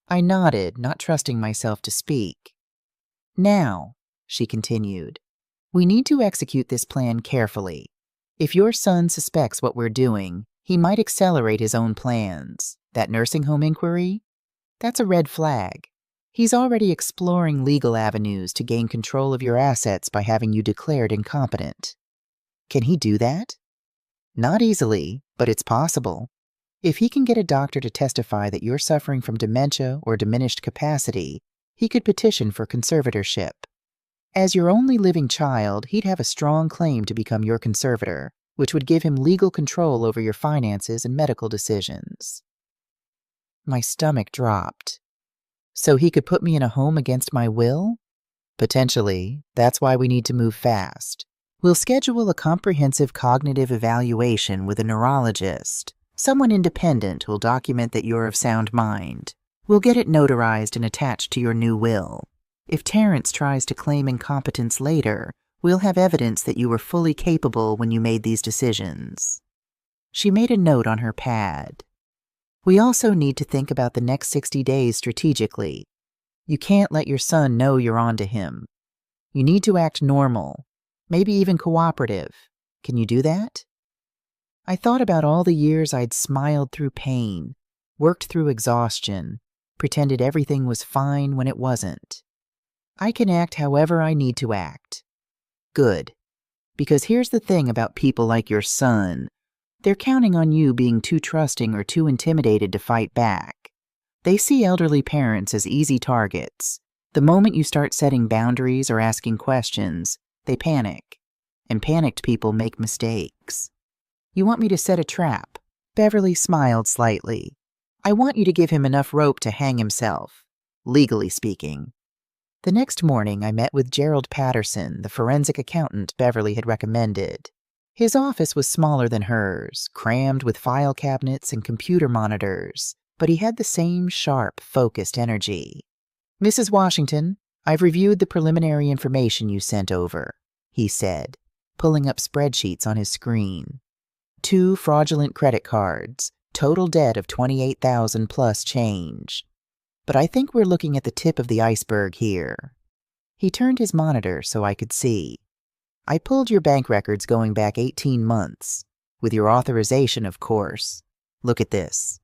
I nodded, not trusting myself to speak. Now, she continued, we need to execute this plan carefully. If your son suspects what we're doing, he might accelerate his own plans. That nursing home inquiry? That's a red flag. He's already exploring legal avenues to gain control of your assets by having you declared incompetent. Can he do that? Not easily, but it's possible. If he can get a doctor to testify that you're suffering from dementia or diminished capacity, he could petition for conservatorship. As your only living child, he'd have a strong claim to become your conservator, which would give him legal control over your finances and medical decisions. My stomach dropped. So he could put me in a home against my will? Potentially. That's why we need to move fast. We'll schedule a comprehensive cognitive evaluation with a neurologist, someone independent who'll document that you're of sound mind. We'll get it notarized and attached to your new will. If Terrence tries to claim incompetence later, we'll have evidence that you were fully capable when you made these decisions. She made a note on her pad. We also need to think about the next 60 days strategically. You can't let your son know you're onto him. You need to act normal, maybe even cooperative. Can you do that? I thought about all the years I'd smiled through pain, worked through exhaustion, pretended everything was fine when it wasn't. I can act however I need to act. Good. Because here's the thing about people like your son. They're counting on you being too trusting or too intimidated to fight back. They see elderly parents as easy targets. The moment you start setting boundaries or asking questions, they panic. And panicked people make mistakes. You want me to set a trap? Beverly smiled slightly. I want you to give him enough rope to hang himself, legally speaking. The next morning, I met with Gerald Patterson, the forensic accountant Beverly had recommended. His office was smaller than hers, crammed with file cabinets and computer monitors, but he had the same sharp, focused energy. Mrs. Washington, I've reviewed the preliminary information you sent over, he said, pulling up spreadsheets on his screen. 2 fraudulent credit cards, total debt of $28,000 plus change. But I think we're looking at the tip of the iceberg here. He turned his monitor so I could see. I pulled your bank records going back 18 months. With your authorization, of course. Look at this.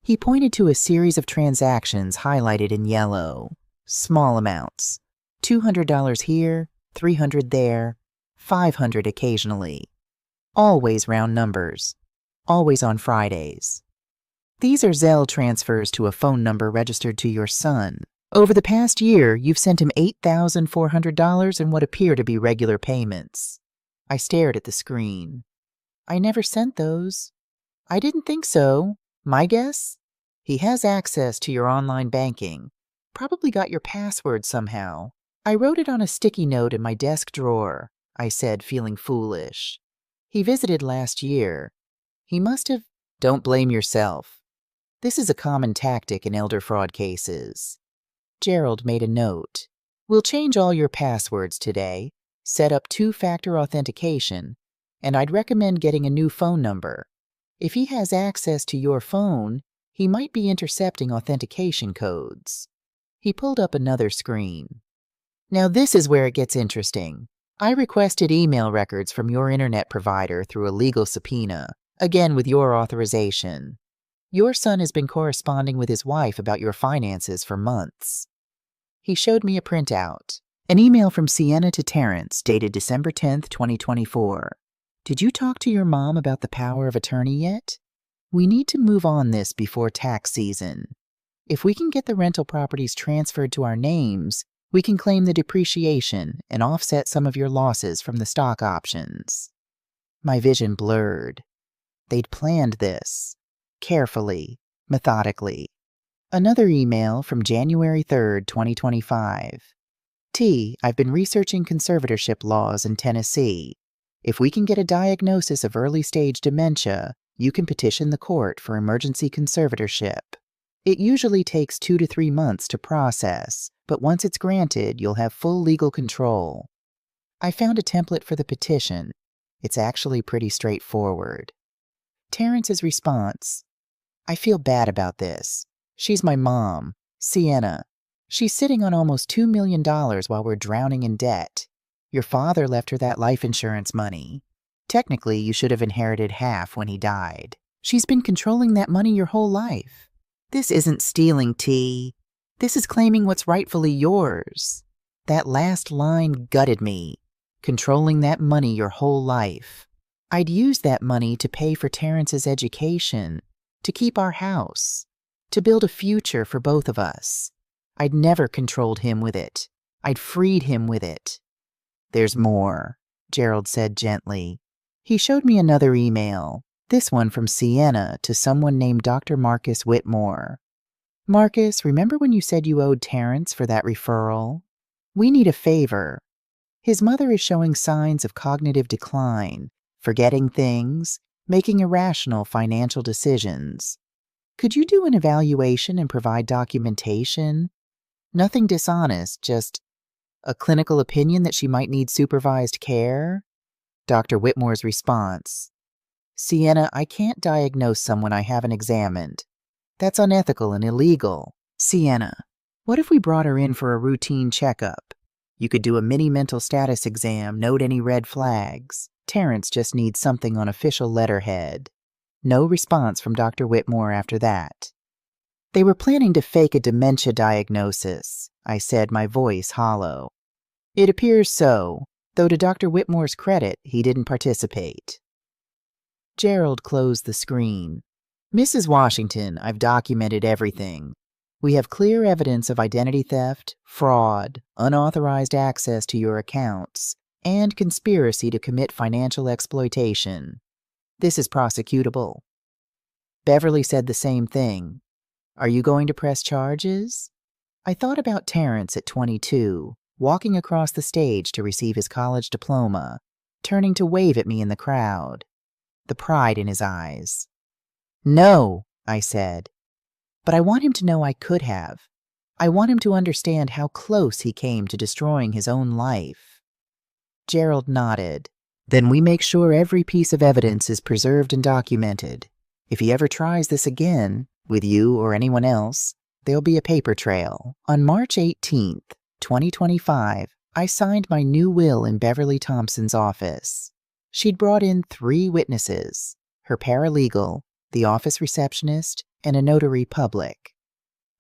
He pointed to a series of transactions highlighted in yellow. Small amounts. $200 here, $300 there, $500 occasionally. Always round numbers. Always on Fridays. These are Zelle transfers to a phone number registered to your son. Over the past year, you've sent him $8,400 in what appear to be regular payments. I stared at the screen. I never sent those. I didn't think so. My guess? He has access to your online banking. Probably got your password somehow. I wrote it on a sticky note in my desk drawer, I said, feeling foolish. He visited last year. He must have... Don't blame yourself. This is a common tactic in elder fraud cases. Gerald made a note. We'll change all your passwords today, set up 2-factor authentication, and I'd recommend getting a new phone number. If he has access to your phone, he might be intercepting authentication codes. He pulled up another screen. Now this is where it gets interesting. I requested email records from your internet provider through a legal subpoena, again with your authorization. Your son has been corresponding with his wife about your finances for months. He showed me a printout. An email from Sienna to Terrence, dated December 10th, 2024. Did you talk to your mom about the power of attorney yet? We need to move on this before tax season. If we can get the rental properties transferred to our names, we can claim the depreciation and offset some of your losses from the stock options. My vision blurred. They'd planned this. Carefully, methodically. Another email from January 3rd, 2025. T, I've been researching conservatorship laws in Tennessee. If we can get a diagnosis of early-stage dementia, you can petition the court for emergency conservatorship. It usually takes 2 to 3 months to process, but once it's granted, you'll have full legal control. I found a template for the petition. It's actually pretty straightforward. Terrence's response: I feel bad about this. She's my mom, Sienna. She's sitting on almost $2 million while we're drowning in debt. Your father left her that life insurance money. Technically, you should have inherited half when he died. She's been controlling that money your whole life. This isn't stealing, T. This is claiming what's rightfully yours. That last line gutted me. Controlling that money your whole life. I'd used that money to pay for Terrence's education, to keep our house, to build a future for both of us. I'd never controlled him with it. I'd freed him with it. There's more, Gerald said gently. He showed me another email, this one from Sienna to someone named Dr. Marcus Whitmore. Marcus, remember when you said you owed Terrence for that referral? We need a favor. His mother is showing signs of cognitive decline, forgetting things, making irrational financial decisions. Could you do an evaluation and provide documentation? Nothing dishonest, just a clinical opinion that she might need supervised care? Dr. Whitmore's response: Sienna, I can't diagnose someone I haven't examined. That's unethical and illegal. Sienna, what if we brought her in for a routine checkup? You could do a mini mental status exam, note any red flags. Terrence just needs something on official letterhead. No response from Dr. Whitmore after that. They were planning to fake a dementia diagnosis, I said, my voice hollow. It appears so, though to Dr. Whitmore's credit, he didn't participate. Gerald closed the screen. Mrs. Washington, I've documented everything. We have clear evidence of identity theft, fraud, unauthorized access to your accounts, and conspiracy to commit financial exploitation. This is prosecutable. Beverly said the same thing. Are you going to press charges? I thought about Terrence at 22, walking across the stage to receive his college diploma, turning to wave at me in the crowd. The pride in his eyes. No, I said. But I want him to know I could have. I want him to understand how close he came to destroying his own life. Gerald nodded. Then we make sure every piece of evidence is preserved and documented. If he ever tries this again, with you or anyone else, there'll be a paper trail. On March 18th, 2025, I signed my new will in Beverly Thompson's office. She'd brought in 3 witnesses, her paralegal, the office receptionist, and a notary public.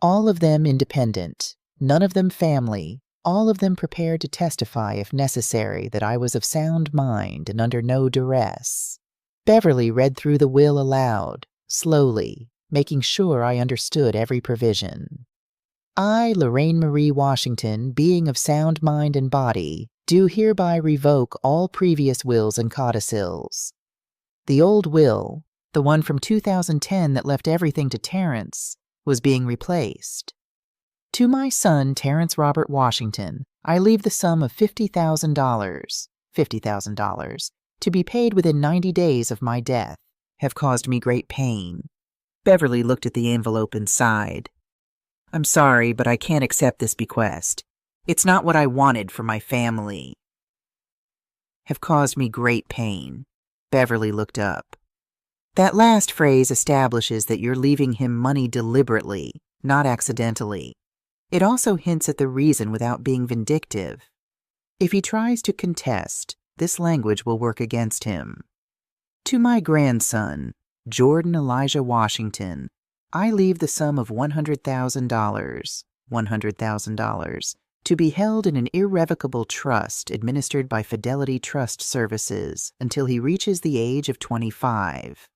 All of them independent, none of them family, all of them prepared to testify if necessary that I was of sound mind and under no duress. Beverly read through the will aloud, slowly, making sure I understood every provision. I, Lorraine Marie Washington, being of sound mind and body, do hereby revoke all previous wills and codicils. The old will, the one from 2010 that left everything to Terrence, was being replaced. To my son, Terrence Robert Washington, I leave the sum of $50,000, to be paid within 90 days of my death, have caused me great pain. Beverly looked at the envelope and sighed. I'm sorry, but I can't accept this bequest. It's not what I wanted for my family. Have caused me great pain. Beverly looked up. That last phrase establishes that you're leaving him money deliberately, not accidentally. It also hints at the reason without being vindictive. If he tries to contest, this language will work against him. To my grandson, Jordan Elijah Washington, I leave the sum of $100,000, to be held in an irrevocable trust administered by Fidelity Trust Services until he reaches the age of 25.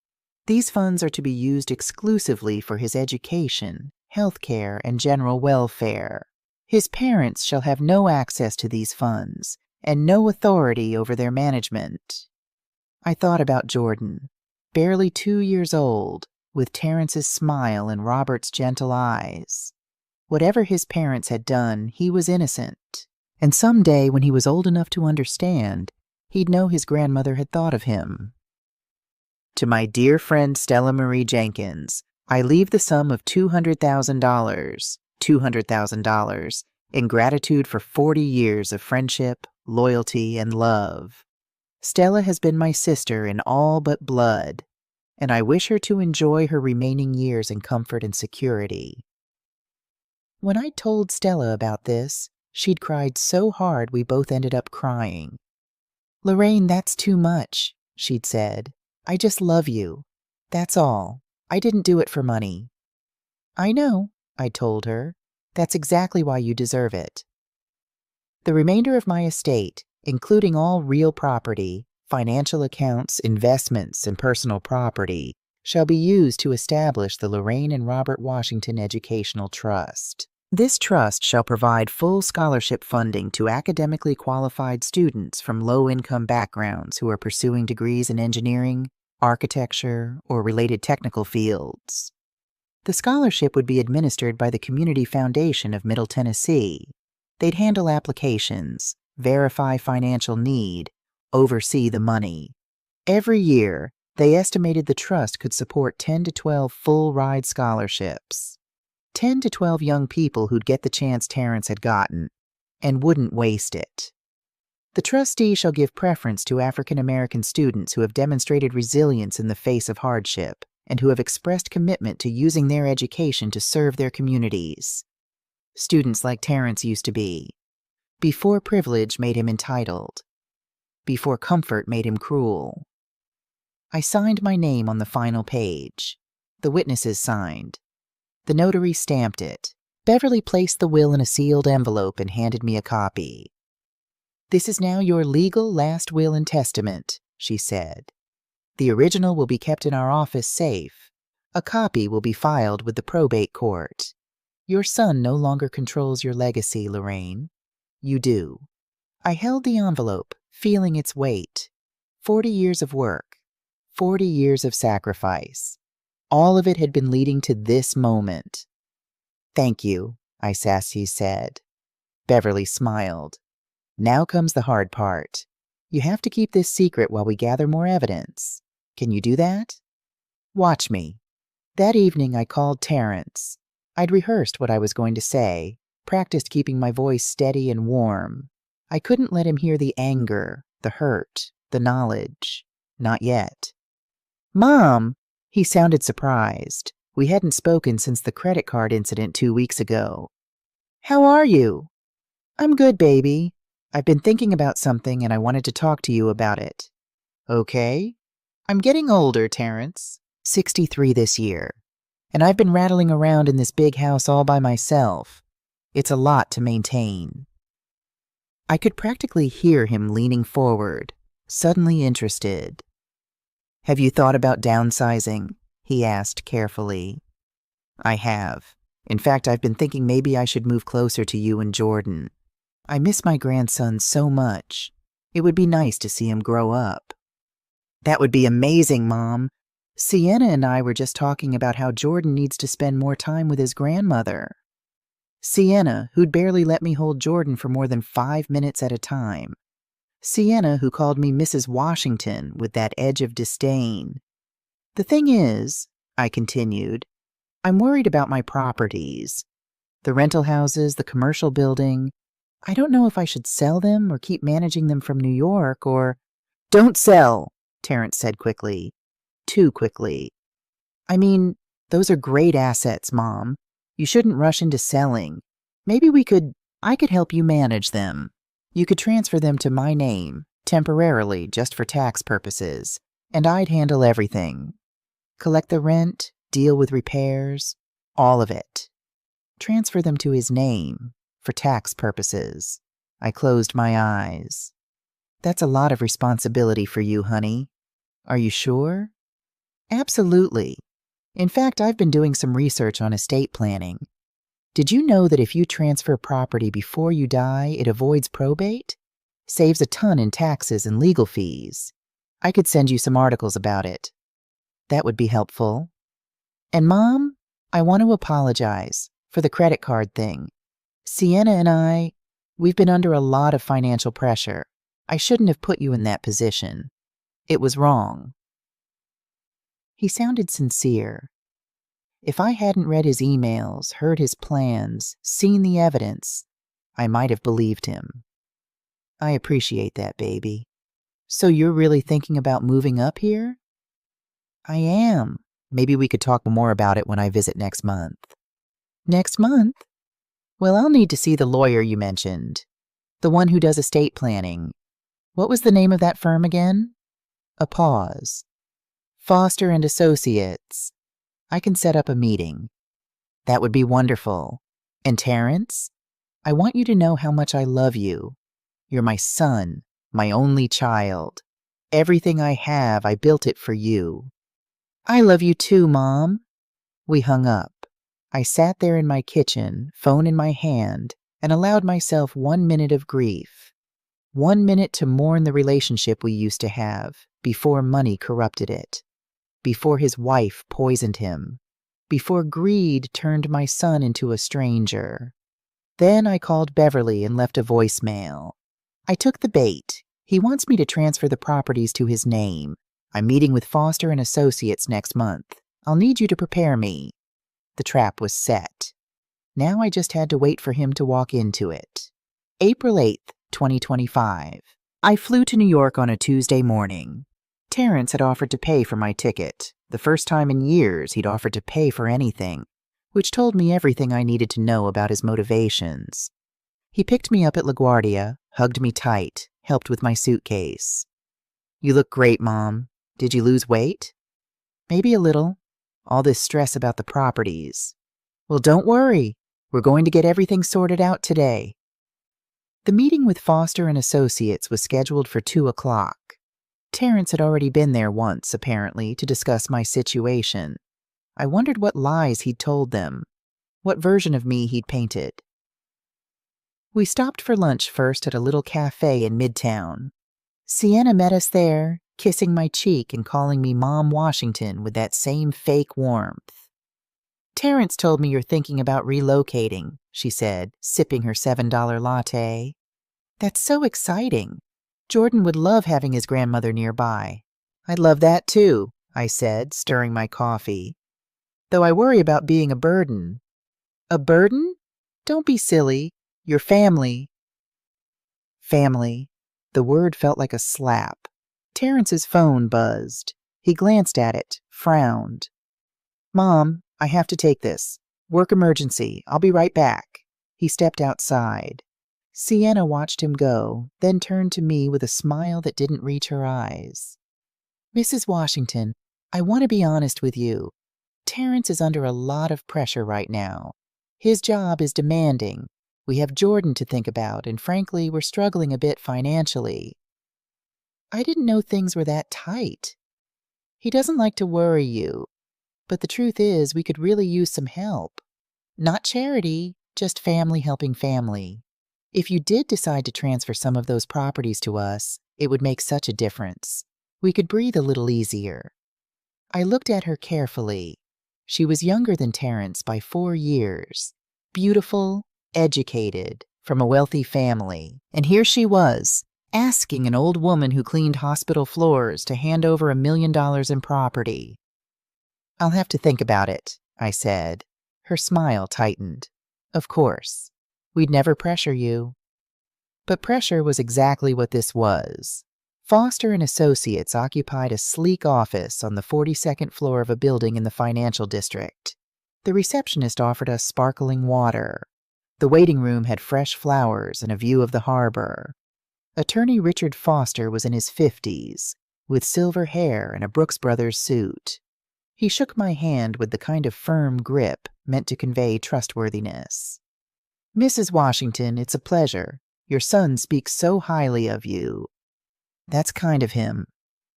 These funds are to be used exclusively for his education, health care, and general welfare. His parents shall have no access to these funds and no authority over their management. I thought about Jordan, barely 2 years old, with Terrence's smile and Robert's gentle eyes. Whatever his parents had done, he was innocent. And someday, when he was old enough to understand, he'd know his grandmother had thought of him. To my dear friend Stella Marie Jenkins, I leave the sum of $200,000, in gratitude for 40 years of friendship, loyalty, and love. Stella has been my sister in all but blood, and I wish her to enjoy her remaining years in comfort and security. When I told Stella about this, she'd cried so hard we both ended up crying. "Lorraine, that's too much," she'd said. "I just love you. That's all. I didn't do it for money." "I know," I told her. "That's exactly why you deserve it." The remainder of my estate, including all real property, financial accounts, investments, and personal property, shall be used to establish the Lorraine and Robert Washington Educational Trust. This trust shall provide full scholarship funding to academically qualified students from low-income backgrounds who are pursuing degrees in engineering, architecture, or related technical fields. The scholarship would be administered by the Community Foundation of Middle Tennessee. They'd handle applications, verify financial need, oversee the money. Every year, they estimated the trust could support 10 to 12 full-ride scholarships. 10 to 12 young people who'd get the chance Terrence had gotten, and wouldn't waste it. The trustee shall give preference to African American students who have demonstrated resilience in the face of hardship, and who have expressed commitment to using their education to serve their communities. Students like Terrence used to be, before privilege made him entitled, before comfort made him cruel. I signed my name on the final page. The witnesses signed. The notary stamped it. Beverly placed the will in a sealed envelope and handed me a copy. "This is now your legal last will and testament," she said. "The original will be kept in our office safe. A copy will be filed with the probate court. Your son no longer controls your legacy, Lorraine. You do." I held the envelope, feeling its weight. 40 years of work, 40 years of sacrifice. All of it had been leading to this moment. "Thank you," I sassy said. Beverly smiled. "Now comes the hard part. You have to keep this secret while we gather more evidence. Can you do that?" "Watch me." That evening I called Terrence. I'd rehearsed what I was going to say, practiced keeping my voice steady and warm. I couldn't let him hear the anger, the hurt, the knowledge. Not yet. "Mom!" He sounded surprised. We hadn't spoken since the credit card incident 2 weeks ago. "How are you?" "I'm good, baby. I've been thinking about something and I wanted to talk to you about it." "Okay." "I'm getting older, Terrence. 63 this year. And I've been rattling around in this big house all by myself. It's a lot to maintain." I could practically hear him leaning forward, suddenly interested. "Have you thought about downsizing?" he asked carefully. "I have. In fact, I've been thinking maybe I should move closer to you and Jordan. I miss my grandson so much. It would be nice to see him grow up." "That would be amazing, Mom. Sienna and I were just talking about how Jordan needs to spend more time with his grandmother." Sienna, who'd barely let me hold Jordan for more than 5 minutes at a time. Sienna, who called me Mrs. Washington with that edge of disdain. "The thing is," I continued, "I'm worried about my properties. The rental houses, the commercial building. I don't know if I should sell them or keep managing them from New York or—" "Don't sell," Terrence said quickly. Too quickly. "I mean, those are great assets, Mom. You shouldn't rush into selling. Maybe I could help you manage them. You could transfer them to my name, temporarily, just for tax purposes, and I'd handle everything. Collect the rent, deal with repairs, all of it. Transfer them to his name, for tax purposes." I closed my eyes. "That's a lot of responsibility for you, honey. Are you sure?" "Absolutely. In fact, I've been doing some research on estate planning. Did you know that if you transfer property before you die, it avoids probate? Saves a ton in taxes and legal fees. I could send you some articles about it. That would be helpful. And Mom, I want to apologize for the credit card thing. Sienna and I, We've been under a lot of financial pressure. I shouldn't have put you in that position. It was wrong." He sounded sincere. If I hadn't read his emails, heard his plans, seen the evidence, I might have believed him. "I appreciate that, baby. So you're really thinking about moving up here?" "I am. Maybe we could talk more about it when I visit next month." "Next month? Well, I'll need to see the lawyer you mentioned. The one who does estate planning. What was the name of that firm again?" A pause. "Foster and Associates. I can set up a meeting." "That would be wonderful. And Terrence, I want you to know how much I love you. You're my son, my only child. Everything I have, I built it for you." "I love you too, Mom." We hung up. I sat there in my kitchen, phone in my hand, and allowed myself 1 minute of grief. 1 minute to mourn the relationship we used to have before money corrupted it, before his wife poisoned him, before greed turned my son into a stranger. Then I called Beverly and left a voicemail. I took the bait. He wants me to transfer the properties to his name. I'm meeting with Foster and Associates next month. I'll need you to prepare me. The trap was set. Now I just had to wait for him to walk into it. April 8th, 2025. I flew to New York on a Tuesday morning. Terrence had offered to pay for my ticket. The first time in years he'd offered to pay for anything, which told me everything I needed to know about his motivations. He picked me up at LaGuardia, hugged me tight, helped with my suitcase. "You look great, Mom. Did you lose weight?" "Maybe a little. All this stress about the properties." "Well, don't worry. We're going to get everything sorted out today." The meeting with Foster and Associates was scheduled for 2 o'clock. Terrence had already been there once, apparently, to discuss my situation. I wondered what lies he'd told them, what version of me he'd painted. We stopped for lunch first at a little cafe in Midtown. Sienna met us there, kissing my cheek and calling me Mom Washington with that same fake warmth. "Terrence told me you're thinking about relocating," she said, sipping her $7 latte. "That's so exciting. Jordan would love having his grandmother nearby." "I'd love that too," I said, stirring my coffee. "Though I worry about being a burden." "A burden? Don't be silly. Your family." Family. The word felt like a slap. Terrence's phone buzzed. He glanced at it, frowned. "Mom, I have to take this. Work emergency. I'll be right back." He stepped outside. Sienna watched him go, then turned to me with a smile that didn't reach her eyes. "Mrs. Washington, I want to be honest with you. Terrence is under a lot of pressure right now. His job is demanding. We have Jordan to think about, and frankly, we're struggling a bit financially." "I didn't know things were that tight." "He doesn't like to worry you. But the truth is, we could really use some help. Not charity, just family helping family. If you did decide to transfer some of those properties to us, it would make such a difference. We could breathe a little easier." I looked at her carefully. She was younger than Terrence by 4 years. Beautiful, educated, from a wealthy family. And here she was, asking an old woman who cleaned hospital floors to hand over $1 million in property. "I'll have to think about it," I said. Her smile tightened. "Of course. We'd never pressure you." But pressure was exactly what this was. Foster and Associates occupied a sleek office on the 42nd floor of a building in the financial district. The receptionist offered us sparkling water. The waiting room had fresh flowers and a view of the harbor. Attorney Richard Foster was in his 50s, with silver hair and a Brooks Brothers suit. He shook my hand with the kind of firm grip meant to convey trustworthiness. "Mrs. Washington, it's a pleasure. Your son speaks so highly of you." "That's kind of him."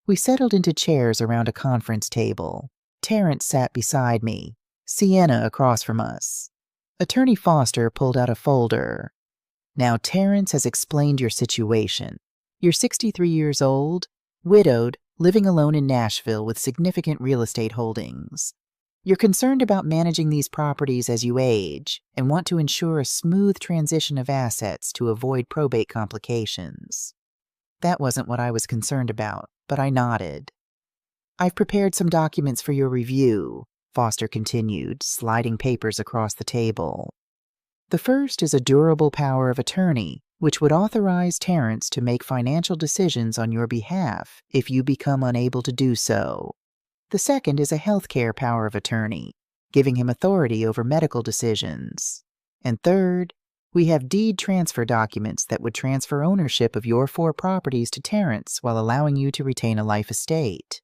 We settled into chairs around a conference table. Terrence sat beside me, Sienna across from us. Attorney Foster pulled out a folder. "Now, Terrence has explained your situation. You're 63 years old, widowed, living alone in Nashville with significant real estate holdings. You're concerned about managing these properties as you age and want to ensure a smooth transition of assets to avoid probate complications. That wasn't what I was concerned about, but I nodded. I've prepared some documents for your review, Foster continued, sliding papers across the table. The first is a durable power of attorney, which would authorize Terrence to make financial decisions on your behalf if you become unable to do so. The second is a healthcare power of attorney, giving him authority over medical decisions. And third, we have deed transfer documents that would transfer ownership of your 4 properties to Terrence while allowing you to retain a life estate.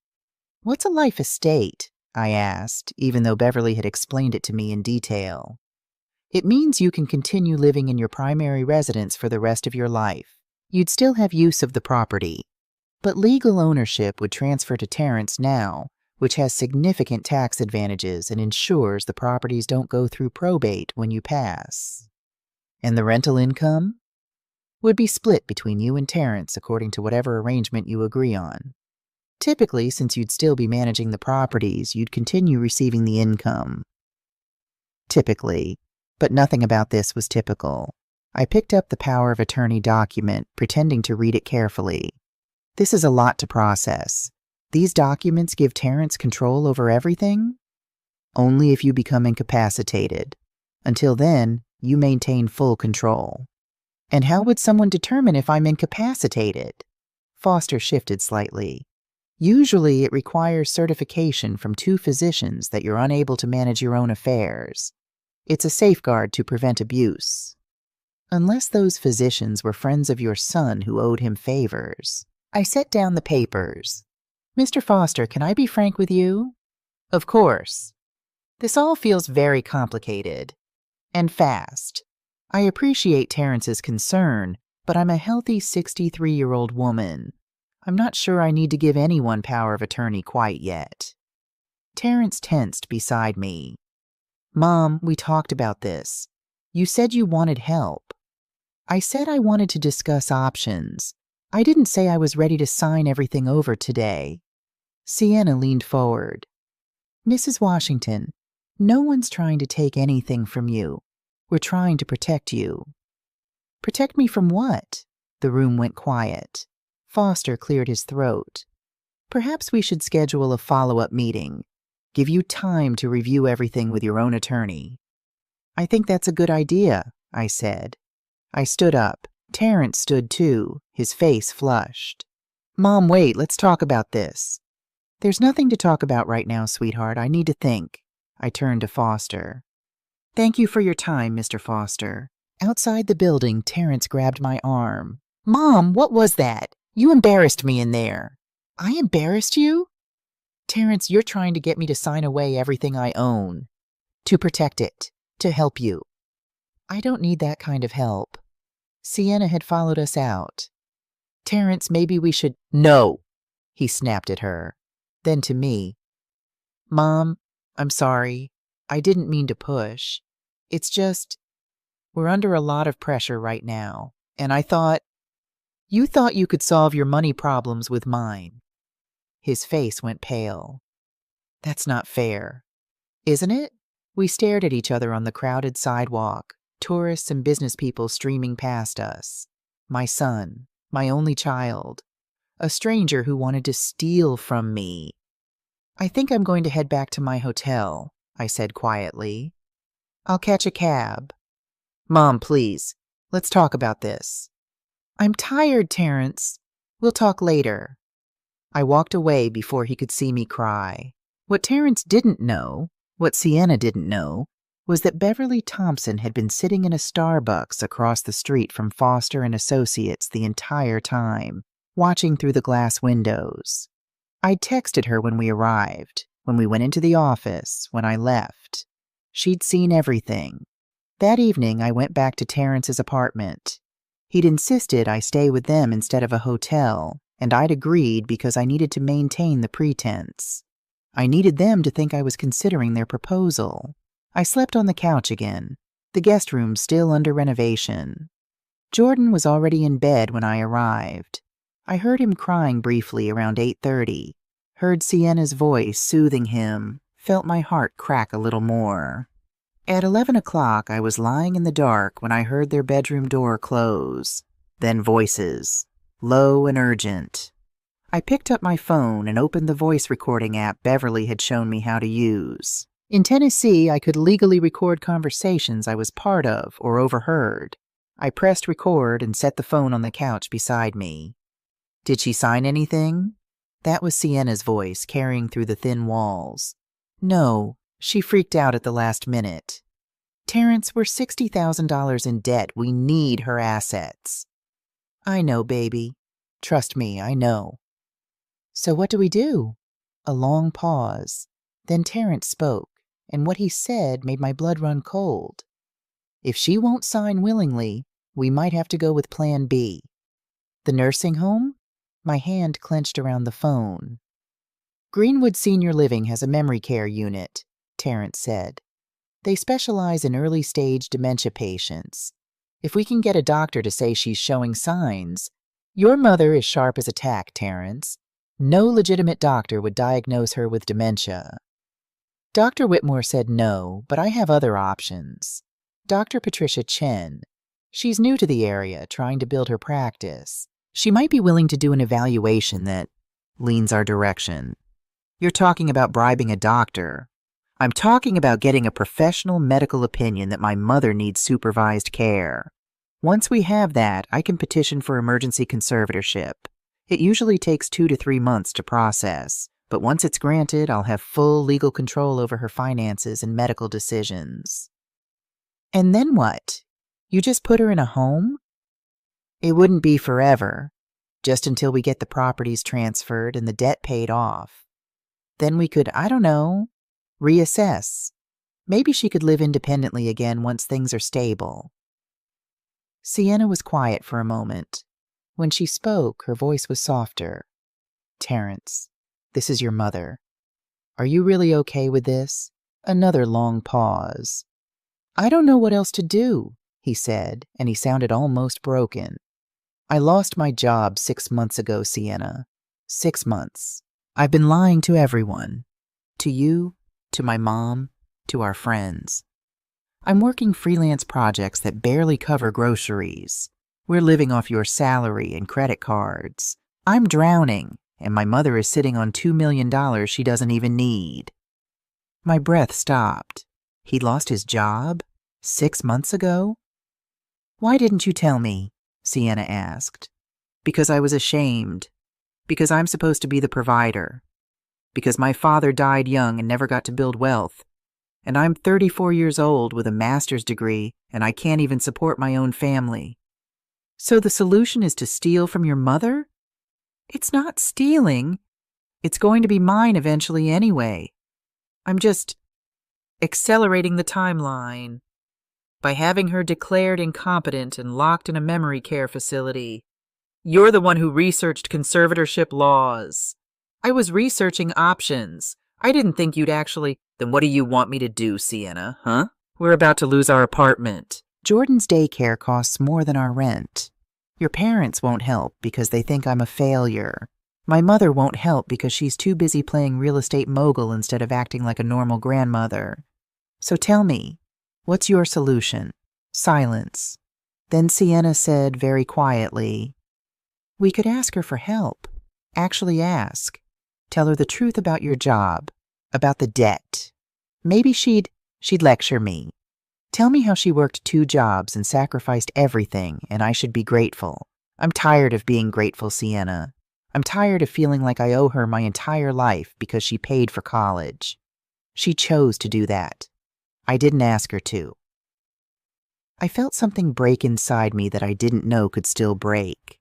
What's a life estate? I asked, even though Beverly had explained it to me in detail. It means you can continue living in your primary residence for the rest of your life. You'd still have use of the property, but legal ownership would transfer to Terrence now, which has significant tax advantages and ensures the properties don't go through probate when you pass. And the rental income would be split between you and Terrence according to whatever arrangement you agree on. Typically, since you'd still be managing the properties, you'd continue receiving the income. Typically, but nothing about this was typical. I picked up the power of attorney document, pretending to read it carefully. This is a lot to process. These documents give Terrence control over everything? Only if you become incapacitated. Until then, you maintain full control. And how would someone determine if I'm incapacitated? Foster shifted slightly. Usually, it requires certification from 2 physicians that you're unable to manage your own affairs. It's a safeguard to prevent abuse. Unless those physicians were friends of your son who owed him favors. I set down the papers. Mr. Foster, can I be frank with you? Of course. This all feels very complicated. And fast. I appreciate Terrence's concern, but I'm a healthy 63-year-old woman. I'm not sure I need to give anyone power of attorney quite yet. Terrence tensed beside me. Mom, we talked about this. You said you wanted help. I said I wanted to discuss options. I didn't say I was ready to sign everything over today. Sienna leaned forward. Mrs. Washington, no one's trying to take anything from you. We're trying to protect you. Protect me from what? The room went quiet. Foster cleared his throat. Perhaps we should schedule a follow-up meeting. Give you time to review everything with your own attorney. I think that's a good idea, I said. I stood up. Terrence stood too, his face flushed. Mom, wait, let's talk about this. There's nothing to talk about right now, sweetheart. I need to think. I turned to Foster. Thank you for your time, Mr. Foster. Outside the building, Terrence grabbed my arm. Mom, what was that? You embarrassed me in there. I embarrassed you? Terrence, you're trying to get me to sign away everything I own. To protect it. To help you. I don't need that kind of help. Sienna had followed us out. Terrence, maybe we should— No! He snapped at her. Then to me. Mom, I'm sorry. I didn't mean to push. It's just, we're under a lot of pressure right now. And I thought— You thought you could solve your money problems with mine. His face went pale. That's not fair. Isn't it? We stared at each other on the crowded sidewalk, tourists and business people streaming past us. My son, my only child, a stranger who wanted to steal from me. I think I'm going to head back to my hotel, I said quietly. I'll catch a cab. Mom, please, let's talk about this. I'm tired, Terrence. We'll talk later. I walked away before he could see me cry. What Terrence didn't know, what Sienna didn't know, was that Beverly Thompson had been sitting in a Starbucks across the street from Foster and Associates the entire time, watching through the glass windows. I'd texted her when we arrived, when we went into the office, when I left. She'd seen everything. That evening, I went back to Terrence's apartment. He'd insisted I stay with them instead of a hotel, and I'd agreed because I needed to maintain the pretense. I needed them to think I was considering their proposal. I slept on the couch again, the guest room still under renovation. Jordan was already in bed when I arrived. I heard him crying briefly around 8:30, heard Sienna's voice soothing him, felt my heart crack a little more. At 11 o'clock, I was lying in the dark when I heard their bedroom door close. Then voices, low and urgent. I picked up my phone and opened the voice recording app Beverly had shown me how to use. In Tennessee, I could legally record conversations I was part of or overheard. I pressed record and set the phone on the couch beside me. "Did she sign anything?" That was Sienna's voice, carrying through the thin walls. "No, she freaked out at the last minute. Terrence, we're $60,000 in debt. We need her assets." "I know, baby. Trust me, I know." "So what do we do?" A long pause. Then Terrence spoke, and what he said made my blood run cold. "If she won't sign willingly, we might have to go with Plan B." "The nursing home?" My hand clenched around the phone. "Greenwood Senior Living has a memory care unit," Terrence said. "They specialize in early-stage dementia patients. If we can get a doctor to say she's showing signs, your mother is sharp as a tack, Terrence. No legitimate doctor would diagnose her with dementia." Dr. Whitmore said no, but I have other options. Dr. Patricia Chen. She's new to the area, trying to build her practice. She might be willing to do an evaluation that leans our direction. "You're talking about bribing a doctor." "I'm talking about getting a professional medical opinion that my mother needs supervised care. Once we have that, I can petition for emergency conservatorship. It usually takes 2 to 3 months to process, but once it's granted, I'll have full legal control over her finances and medical decisions." "And then what? You just put her in a home?" "It wouldn't be forever, just until we get the properties transferred and the debt paid off. Then we could, I don't know, reassess. Maybe she could live independently again once things are stable." Sienna was quiet for a moment. When she spoke, her voice was softer. "Terrence, this is your mother. Are you really okay with this?" Another long pause. "I don't know what else to do," he said, and he sounded almost broken. "I lost my job 6 months ago, Sienna. 6 months. I've been lying to everyone. To you, to my mom, to our friends. I'm working freelance projects that barely cover groceries. We're living off your salary and credit cards. I'm drowning, and my mother is sitting on $2 million she doesn't even need." My breath stopped. He'd lost his job? 6 months ago? "Why didn't you tell me?" Sienna asked. "Because I was ashamed. Because I'm supposed to be the provider. Because my father died young and never got to build wealth. And I'm 34 years old with a master's degree, and I can't even support my own family. So the solution is to steal from your mother?" "It's not stealing. It's going to be mine eventually anyway. I'm just accelerating the timeline by having her declared incompetent and locked in a memory care facility. You're the one who researched conservatorship laws. I was researching options. I didn't think you'd actually—" "Then what do you want me to do, Sienna, huh? We're about to lose our apartment. Jordan's daycare costs more than our rent. Your parents won't help because they think I'm a failure. My mother won't help because she's too busy playing real estate mogul instead of acting like a normal grandmother. So tell me, what's your solution?" Silence. Then Sienna said very quietly, "We could ask her for help. Actually ask. Tell her the truth about your job, about the debt. Maybe she'd lecture me. Tell me how she worked 2 jobs and sacrificed everything, and I should be grateful. I'm tired of being grateful, Sienna. I'm tired of feeling like I owe her my entire life because she paid for college. She chose to do that. I didn't ask her to." I felt something break inside me that I didn't know could still break.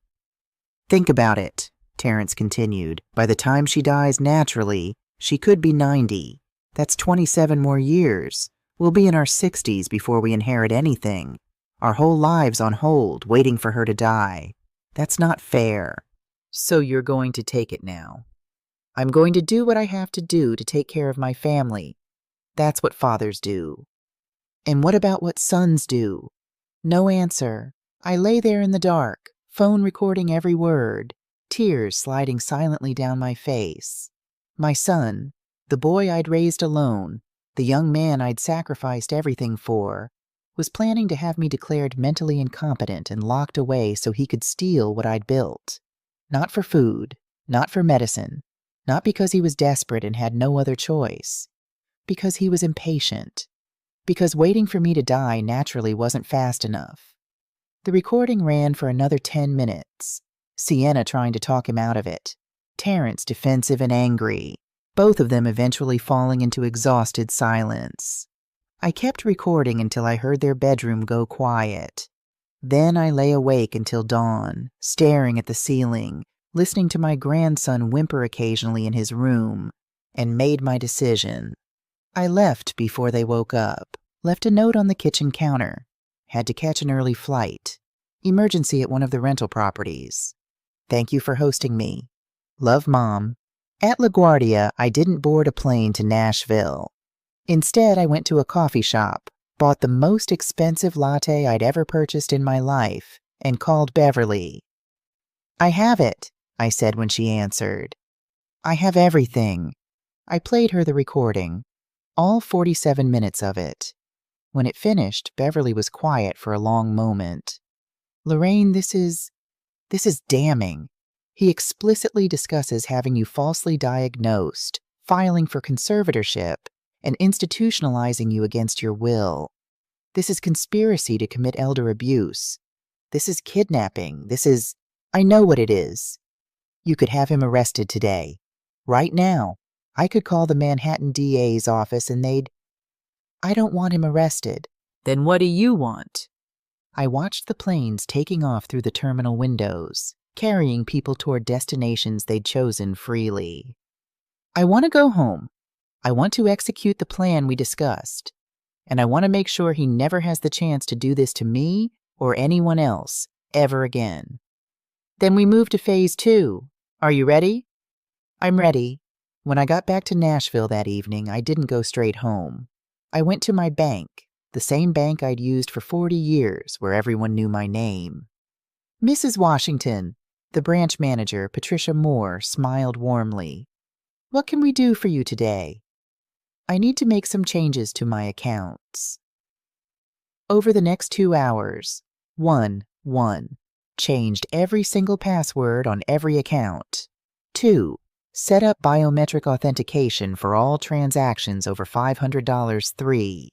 "Think about it," Terrence continued. "By the time she dies naturally, she could be 90. That's 27 more years. We'll be in our 60s before we inherit anything. Our whole lives on hold, waiting for her to die. That's not fair. So you're going to take it now. I'm going to do what I have to do to take care of my family. That's what fathers do." "And what about what sons do?" No answer. I lay there in the dark, phone recording every word, tears sliding silently down my face. My son, The boy I'd raised alone, the young man I'd sacrificed everything for, was planning to have me declared mentally incompetent and locked away so he could steal what I'd built. Not for food, not for medicine, not because he was desperate and had no other choice. Because he was impatient. Because waiting for me to die naturally wasn't fast enough. The recording ran for another 10 minutes. Sienna trying to talk him out of it. Terrence defensive and angry, both of them eventually falling into exhausted silence. I kept recording until I heard their bedroom go quiet. Then I lay awake until dawn, staring at the ceiling, listening to my grandson whimper occasionally in his room, and made my decision. I left before they woke up, left a note on the kitchen counter. Had to catch an early flight. Emergency at one of the rental properties. Thank you for hosting me. Love, Mom. At LaGuardia, I didn't board a plane to Nashville. Instead, I went to a coffee shop, bought the most expensive latte I'd ever purchased in my life, and called Beverly. I have it, I said when she answered. I have everything. I played her the recording. All 47 minutes of it. When it finished, Beverly was quiet for a long moment. Lorraine, this is damning. He explicitly discusses having you falsely diagnosed, filing for conservatorship, and institutionalizing you against your will. This is conspiracy to commit elder abuse. This is kidnapping. I know what it is. You could have him arrested today. Right now. I could call the Manhattan DA's office and I don't want him arrested. Then what do you want? I watched the planes taking off through the terminal windows, carrying people toward destinations they'd chosen freely. I want to go home. I want to execute the plan we discussed. And I want to make sure he never has the chance to do this to me or anyone else ever again. Then we move to phase 2. Are you ready? I'm ready. When I got back to Nashville that evening, I didn't go straight home. I went to my bank, the same bank I'd used for 40 years, where everyone knew my name. Mrs. Washington, the branch manager, Patricia Moore, smiled warmly. What can we do for you today? I need to make some changes to my accounts. Over the next 2 hours, 1. Changed every single password on every account. 2. Set up biometric authentication for all transactions over $500. 3.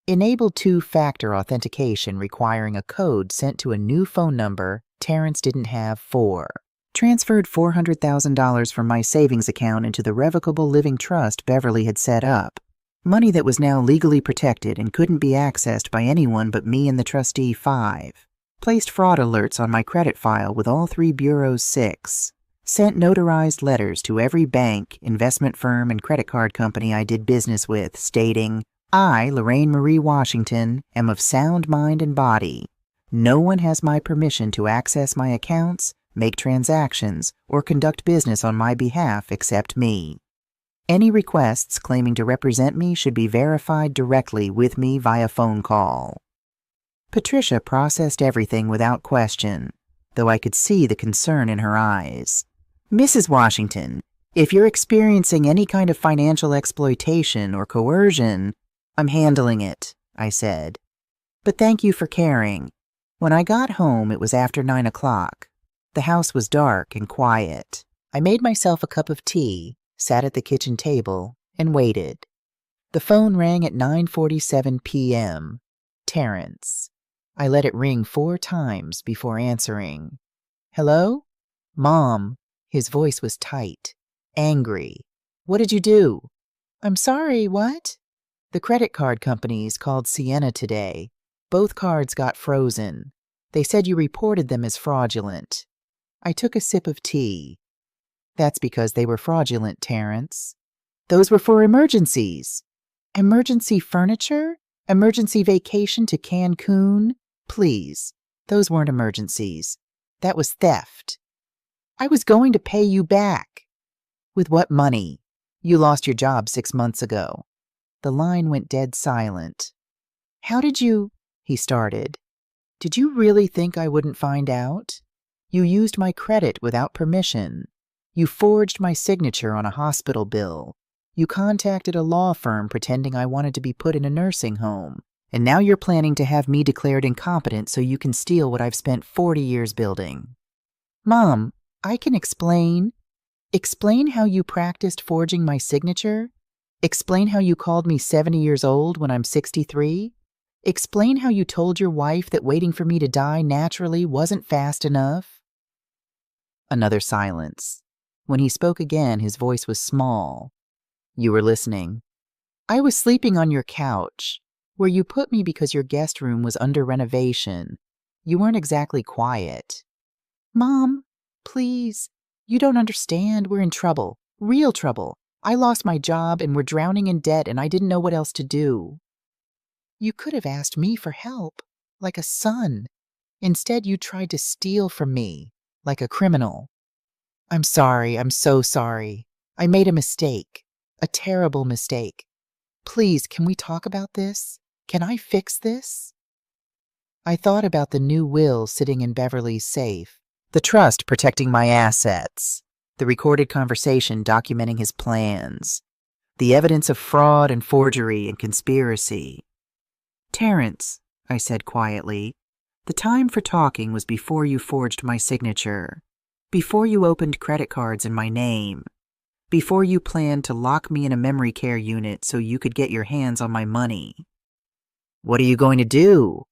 Enabled 2-factor authentication requiring a code sent to a new phone number Terrence didn't have. 4. Transferred $400,000 from my savings account into the revocable living trust Beverly had set up. Money that was now legally protected and couldn't be accessed by anyone but me and the trustee. 5. Placed fraud alerts on my credit file with all 3 bureaus. 6. Sent notarized letters to every bank, investment firm, and credit card company I did business with, stating, I, Lorraine Marie Washington, am of sound mind and body. No one has my permission to access my accounts, make transactions, or conduct business on my behalf except me. Any requests claiming to represent me should be verified directly with me via phone call. Patricia processed everything without question, though I could see the concern in her eyes. Mrs. Washington, if you're experiencing any kind of financial exploitation or coercion, I'm handling it, I said. But thank you for caring. When I got home, it was after 9 o'clock. The house was dark and quiet. I made myself a cup of tea, sat at the kitchen table, and waited. The phone rang at 9:47 p.m. Terrence. I let it ring 4 times before answering. Hello? Mom. His voice was tight, angry. What did you do? I'm sorry, what? The credit card companies called Sienna today. Both cards got frozen. They said you reported them as fraudulent. I took a sip of tea. That's because they were fraudulent, Terrence. Those were for emergencies. Emergency furniture? Emergency vacation to Cancun? Please, those weren't emergencies. That was theft. I was going to pay you back. With what money? You lost your job 6 months ago. The line went dead silent. How did you... he started. Did you really think I wouldn't find out? You used my credit without permission. You forged my signature on a hospital bill. You contacted a law firm pretending I wanted to be put in a nursing home, and now you're planning to have me declared incompetent so you can steal what I've spent 40 years building. Mom, I can explain. Explain how you practiced forging my signature. Explain how you called me 70 years old when I'm 63. Explain how you told your wife that waiting for me to die naturally wasn't fast enough. Another silence. When he spoke again, his voice was small. You were listening. I was sleeping on your couch, where you put me because your guest room was under renovation. You weren't exactly quiet. Mom, please. You don't understand. We're in trouble. Real trouble. I lost my job and we're drowning in debt and I didn't know what else to do. You could have asked me for help, like a son. Instead, you tried to steal from me, like a criminal. I'm sorry. I'm so sorry. I made a mistake. A terrible mistake. Please, can we talk about this? Can I fix this? I thought about the new will sitting in Beverly's safe, the trust protecting my assets, the recorded conversation documenting his plans, the evidence of fraud and forgery and conspiracy. Terrence, I said quietly, the time for talking was before you forged my signature, before you opened credit cards in my name, before you planned to lock me in a memory care unit so you could get your hands on my money. What are you going to do?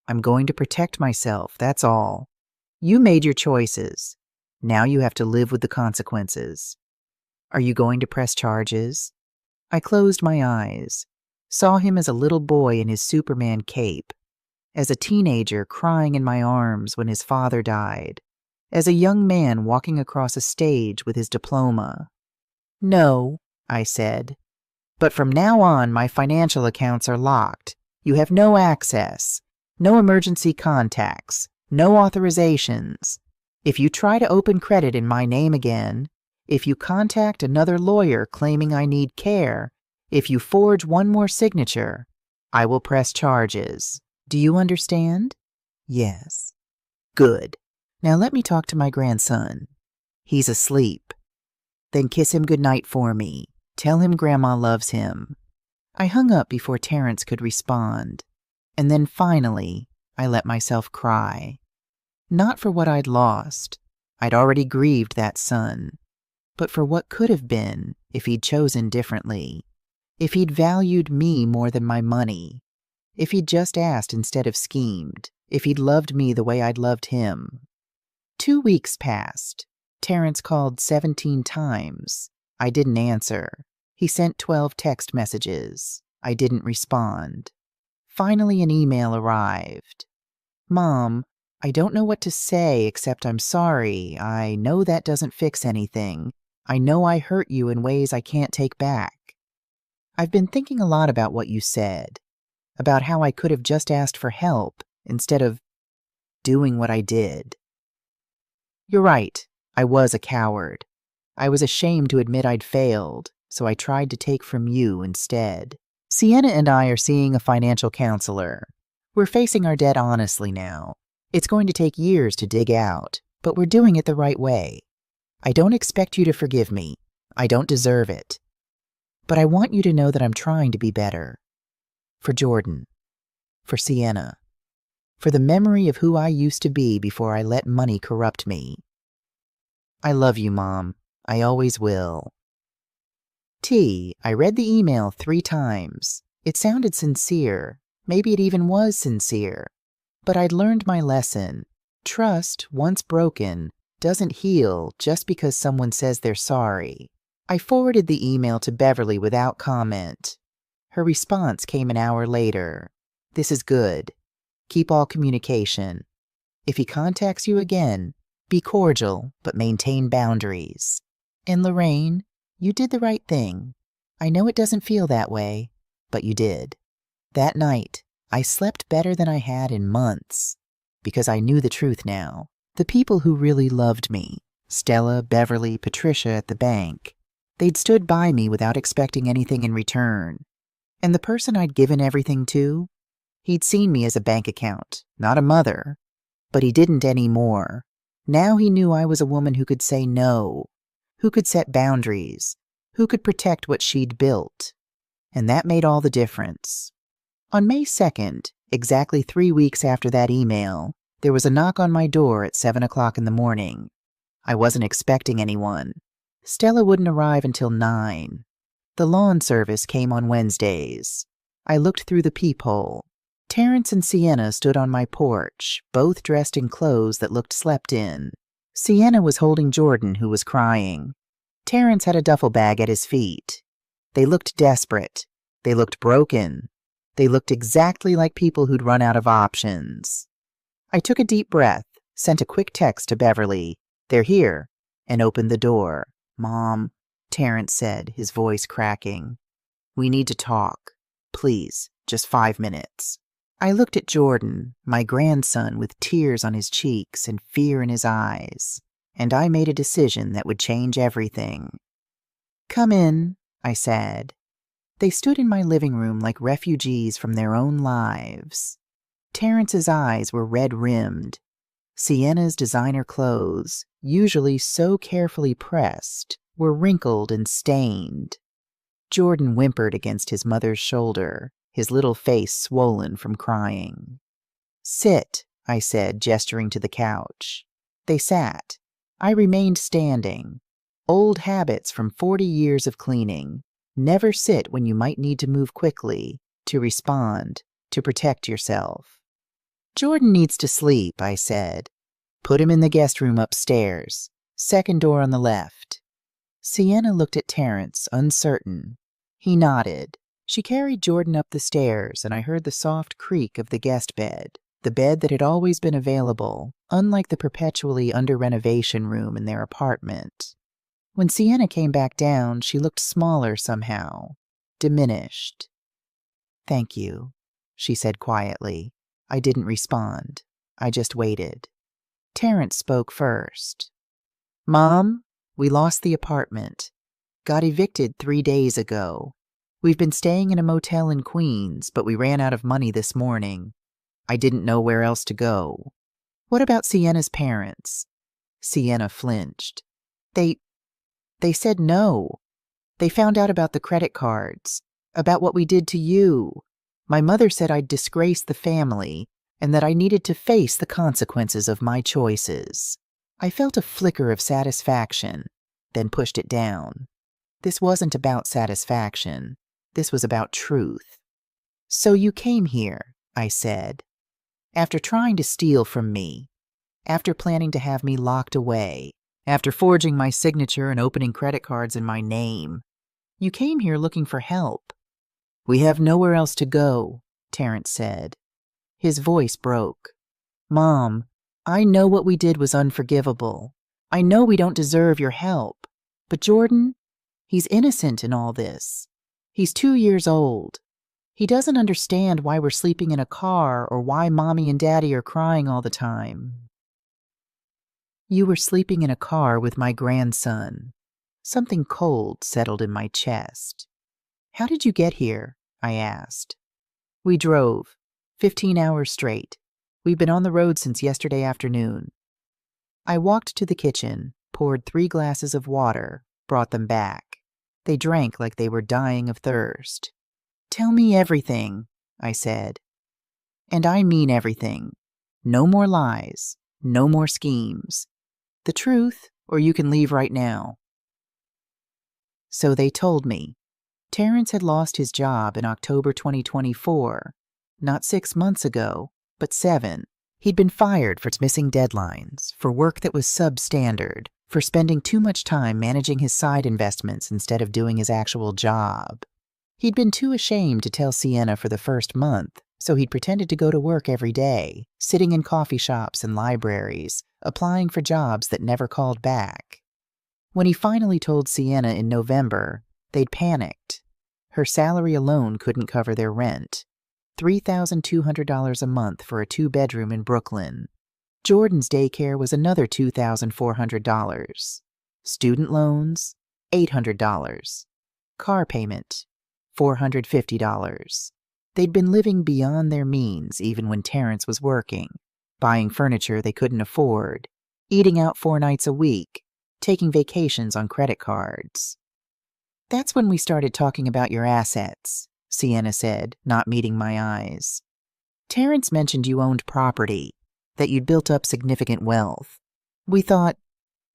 I'm going to protect myself, that's all. You made your choices. Now you have to live with the consequences. Are you going to press charges? I closed my eyes, saw him as a little boy in his Superman cape, as a teenager crying in my arms when his father died, as a young man walking across a stage with his diploma. No, I said. But from now on, my financial accounts are locked. You have no access, no emergency contacts, no authorizations. If you try to open credit in my name again, if you contact another lawyer claiming I need care, if you forge one more signature, I will press charges. Do you understand? Yes. Good. Now let me talk to my grandson. He's asleep. Then kiss him goodnight for me. Tell him Grandma loves him. I hung up before Terrence could respond. And then finally, I let myself cry. Not for what I'd lost. I'd already grieved that son. But for what could have been if he'd chosen differently. If he'd valued me more than my money. If he'd just asked instead of schemed. If he'd loved me the way I'd loved him. 2 weeks passed. Terrence called 17 times. I didn't answer. He sent 12 text messages. I didn't respond. Finally, an email arrived. Mom, I don't know what to say except I'm sorry. I know that doesn't fix anything. I know I hurt you in ways I can't take back. I've been thinking a lot about what you said, about how I could have just asked for help instead of doing what I did. You're right. I was a coward. I was ashamed to admit I'd failed, so I tried to take from you instead. Sienna and I are seeing a financial counselor. We're facing our debt honestly now. It's going to take years to dig out, but we're doing it the right way. I don't expect you to forgive me. I don't deserve it. But I want you to know that I'm trying to be better. For Jordan. For Sienna. For the memory of who I used to be before I let money corrupt me. I love you, Mom. I always will. T. I read the email 3 times. It sounded sincere. Maybe it even was sincere. But I'd learned my lesson. Trust, once broken, doesn't heal just because someone says they're sorry. I forwarded the email to Beverly without comment. Her response came an hour later. This is good. Keep all communication. If he contacts you again, be cordial, but maintain boundaries. And Lorraine, you did the right thing. I know it doesn't feel that way, but you did. That night, I slept better than I had in months, because I knew the truth now. The people who really loved me, Stella, Beverly, Patricia at the bank, they'd stood by me without expecting anything in return. And the person I'd given everything to, he'd seen me as a bank account, not a mother. But he didn't anymore. Now he knew I was a woman who could say no, who could set boundaries, Who could protect what she'd built? And that made all the difference. On May 2nd, exactly 3 weeks after that email, there was a knock on my door at 7 o'clock in the morning. I wasn't expecting anyone. Stella wouldn't arrive until 9. The lawn service came on Wednesdays. I looked through the peephole. Terrence and Sienna stood on my porch, both dressed in clothes that looked slept in. Sienna was holding Jordan, who was crying. Terrence had a duffel bag at his feet. They looked desperate. They looked broken. They looked exactly like people who'd run out of options. I took a deep breath, sent a quick text to Beverly, "They're here," and opened the door. "Mom," Terrence said, his voice cracking. "We need to talk. Please, just 5 minutes." I looked at Jordan, my grandson, with tears on his cheeks and fear in his eyes, and I made a decision that would change everything. "Come in," I said. They stood in my living room like refugees from their own lives. Terrence's eyes were red-rimmed. Sienna's designer clothes, usually so carefully pressed, were wrinkled and stained. Jordan whimpered against his mother's shoulder, his little face swollen from crying. "Sit," I said, gesturing to the couch. They sat. I remained standing. Old habits from 40 years of cleaning. Never sit when you might need to move quickly, to respond, to protect yourself. "Jordan needs to sleep," I said. "Put him in the guest room upstairs. Second door on the left." Sienna looked at Terrence, uncertain. He nodded. She carried Jordan up the stairs, and I heard the soft creak of the guest bed, the bed that had always been available, unlike the perpetually under-renovation room in their apartment. When Sienna came back down, she looked smaller somehow, diminished. "Thank you," she said quietly. I didn't respond. I just waited. Terrence spoke first. "Mom, we lost the apartment. Got evicted 3 days ago. We've been staying in a motel in Queens, but we ran out of money this morning. I didn't know where else to go." "What about Sienna's parents?" Sienna flinched. They said no. They found out about the credit cards, about what we did to you. My mother said I'd disgraced the family and that I needed to face the consequences of my choices." I felt a flicker of satisfaction, then pushed it down. This wasn't about satisfaction. This was about truth. "So you came here," I said, "after trying to steal from me, after planning to have me locked away, after forging my signature and opening credit cards in my name. You came here looking for help." "We have nowhere else to go," Terrence said. His voice broke. "Mom, I know what we did was unforgivable. I know we don't deserve your help. But Jordan, he's innocent in all this. He's 2 years old. He doesn't understand why we're sleeping in a car or why Mommy and Daddy are crying all the time." "You were sleeping in a car with my grandson." Something cold settled in my chest. "How did you get here?" I asked. "We drove. 15 hours straight. We've been on the road since yesterday afternoon." I walked to the kitchen, poured 3 glasses of water, brought them back. They drank like they were dying of thirst. "Tell me everything," I said. "And I mean everything. No more lies. No more schemes. The truth, or you can leave right now." So they told me. Terrence had lost his job in October 2024, not 6 months ago, but 7. He'd been fired for missing deadlines, for work that was substandard, for spending too much time managing his side investments instead of doing his actual job. He'd been too ashamed to tell Sienna for the first month, so he'd pretended to go to work every day, sitting in coffee shops and libraries, applying for jobs that never called back. When he finally told Sienna in November, they'd panicked. Her salary alone couldn't cover their rent. $3,200 a month for a 2-bedroom in Brooklyn. Jordan's daycare was another $2,400. Student loans, $800. Car payment, $450. They'd been living beyond their means even when Terrence was working, buying furniture they couldn't afford, eating out 4 nights a week, taking vacations on credit cards. That's when we started talking about your assets, Sienna said, not meeting my eyes. Terrence mentioned you owned property, that you'd built up significant wealth. We thought